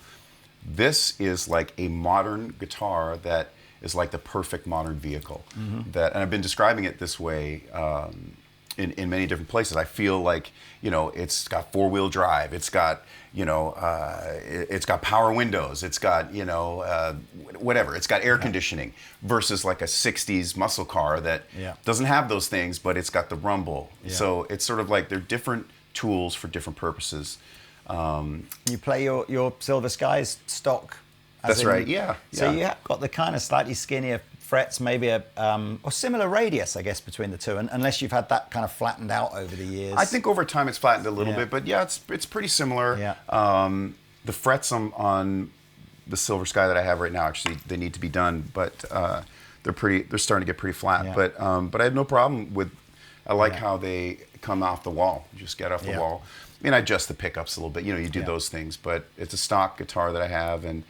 This is like a modern guitar that is like the perfect modern vehicle. And I've been describing it this way in many different places. I feel like, you know, it's got 4-wheel drive. It's got, you know, it's got power windows. It's got, you know, whatever. It's got air conditioning versus like a 60s muscle car that doesn't have those things, but it's got the rumble. So it's sort of like they're different tools for different purposes. You play your Silver Skies stock? That's right, yeah. So you have got the kind of slightly skinnier frets, maybe or similar radius, I guess, between the two, unless you've had that kind of flattened out over the years. I think over time it's flattened a little bit, but yeah, it's pretty similar. The frets on the Silver Sky that I have right now, actually, they need to be done, but they're starting to get pretty flat. But I have no problem with. I like how they come off the wall. You just get off the wall. I mean, I adjust the pickups a little bit. You know, you do those things, but it's a stock guitar that I have, and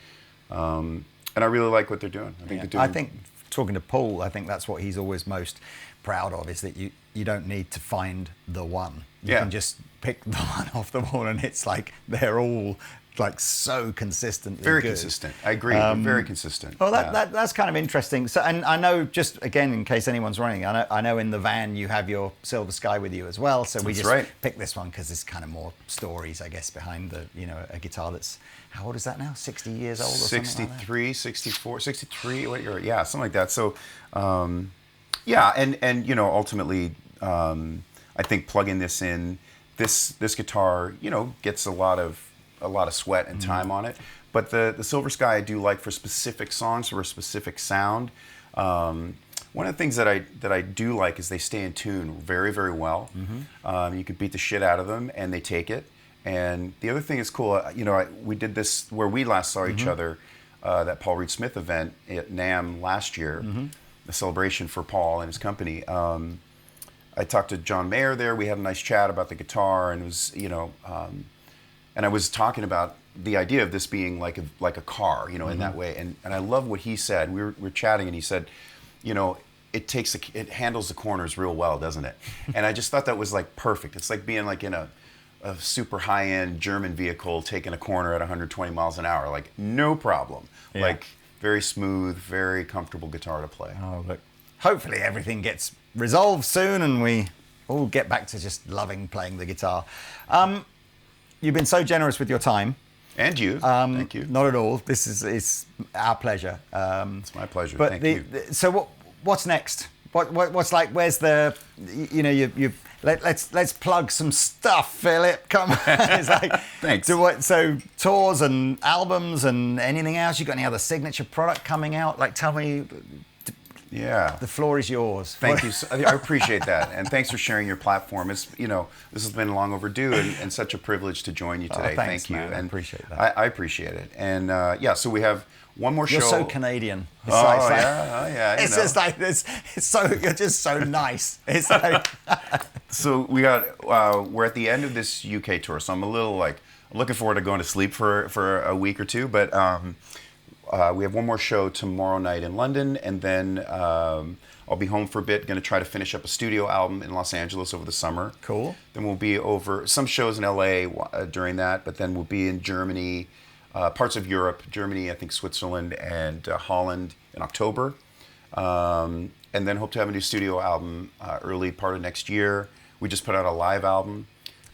I really like what they're doing. I think they're doing. I think, talking to Paul, I think that's what he's always most proud of, is that you don't need to find the one. You can just pick the one off the wall, and it's like they're all like so consistently very good. Consistent. I agree. They're very consistent. Well, that's kind of interesting. So, and I know, just again, in case anyone's running, I know in the van you have your Silver Sky with you as well. So we just picked this one because there's kind of more stories, I guess, behind the, you know, a guitar that's, how old is that now? 60 years old or 63, something like that? 64, 63, yeah, something like that. So, yeah, and you know, ultimately, I think plugging this in, this guitar, you know, gets a lot of sweat and time on it. But the Silver Sky I do like for specific songs or a specific sound. One of the things that I do like is they stay in tune very, very well. You can beat the shit out of them and they take it. And the other thing is cool, you know, we did this where we last saw each other, that Paul Reed Smith event at NAMM last year, the celebration for Paul and his company. I talked to John Mayer there. We had a nice chat about the guitar, and it was, you know, and I was talking about the idea of this being like a car, you know, in that way. And I love what he said. We were chatting, and he said, you know, it handles the corners real well, doesn't it? And I just thought that was like perfect. It's like being like in a super high-end German vehicle taking a corner at 120 miles an hour, like no problem. Like very smooth, very comfortable guitar to play. Oh, look. Hopefully everything gets resolved soon and we all get back to just loving playing the guitar. You've been so generous with your time. And you. Thank you. Not at all. This is our pleasure. It's my pleasure. But Thank you. So what's next? What's like? Where's the? You know, let's plug some stuff, Philip. Come on. It's like, thanks. So tours and albums and anything else? You got any other signature product coming out? Like, tell me. Yeah. The floor is yours. Thank you. I appreciate that. And thanks for sharing your platform. It's, you know, this has been long overdue and such a privilege to join you today. Thanks, Thank you. man. And I appreciate that. I appreciate it. And yeah, so we have one more show. You're so Canadian. It's yeah. It's just like this. It's so, you're just so nice. It's like. So we got, we're at the end of this UK tour. So I'm a little like, I'm looking forward to going to sleep for a week or two. But we have one more show tomorrow night in London, and then I'll be home for a bit. Going to try to finish up a studio album in Los Angeles over the summer. Cool. Then we'll be over some shows in LA during that, but then we'll be in Germany, parts of Europe, Germany, I think Switzerland, and Holland in October. And then hope to have a new studio album early part of next year. We just put out a live album.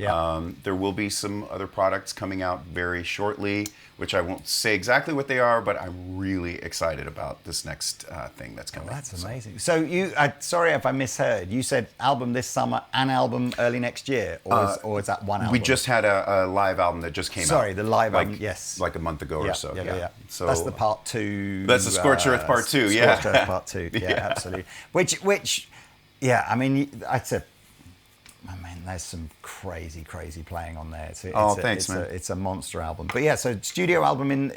Yeah. There will be some other products coming out very shortly, which I won't say exactly what they are, but I'm really excited about this next thing that's coming. Oh, that's amazing. So you, sorry if I misheard, you said album this summer and album early next year, or is that one album? We just had a live album that just came out. Sorry, the live album, yes. Like a month ago or so. Yeah. So that's the part 2. That's the Scorched Earth part 2, yeah. Scorched Earth part 2, yeah, absolutely. Which, yeah, I mean, I'd say, I mean, there's some crazy playing on there. Thanks, man. It's a monster album. But yeah, so studio album in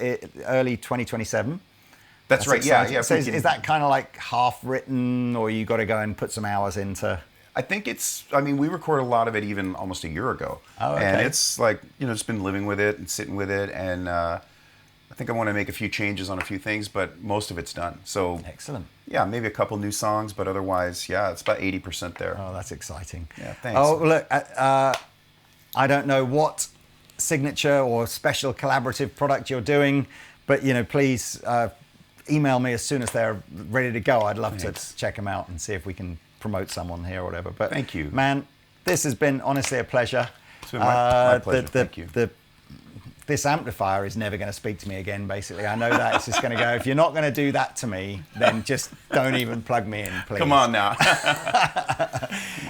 early 2027. That's right, exciting. yeah. So is that kind of like half written, or you got to go and put some hours into? I think we recorded a lot of it even almost a year ago. Oh, okay. And it's like, just been living with it and sitting with it. And I think I want to make a few changes on a few things, but most of it's done. So excellent. Yeah, maybe a couple new songs, but otherwise, yeah, it's about 80% there. Oh, that's exciting. Yeah, thanks. Oh, look, I don't know what signature or special collaborative product you're doing, but, please email me as soon as they're ready to go. I'd love to check them out and see if we can promote someone here or whatever. But thank you. Man, this has been honestly a pleasure. It's been my pleasure. Thank you. This amplifier is never going to speak to me again, basically. I know that. It's just going to go, if you're not going to do that to me, then just don't even plug me in, please. Come on now.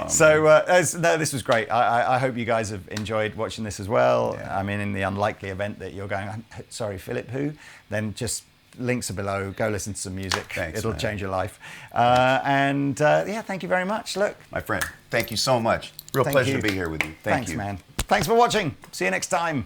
So, no, this was great. I hope you guys have enjoyed watching this as well. Yeah. I mean, in the unlikely event that you're going, sorry, Philip, who? Then just links are below. Go listen to some music. Thanks, It'll man. change your life. Yeah, thank you very much. Look. My friend, thank you so much. Real pleasure to be here with you. Thanks, man. Thanks for watching. See you next time.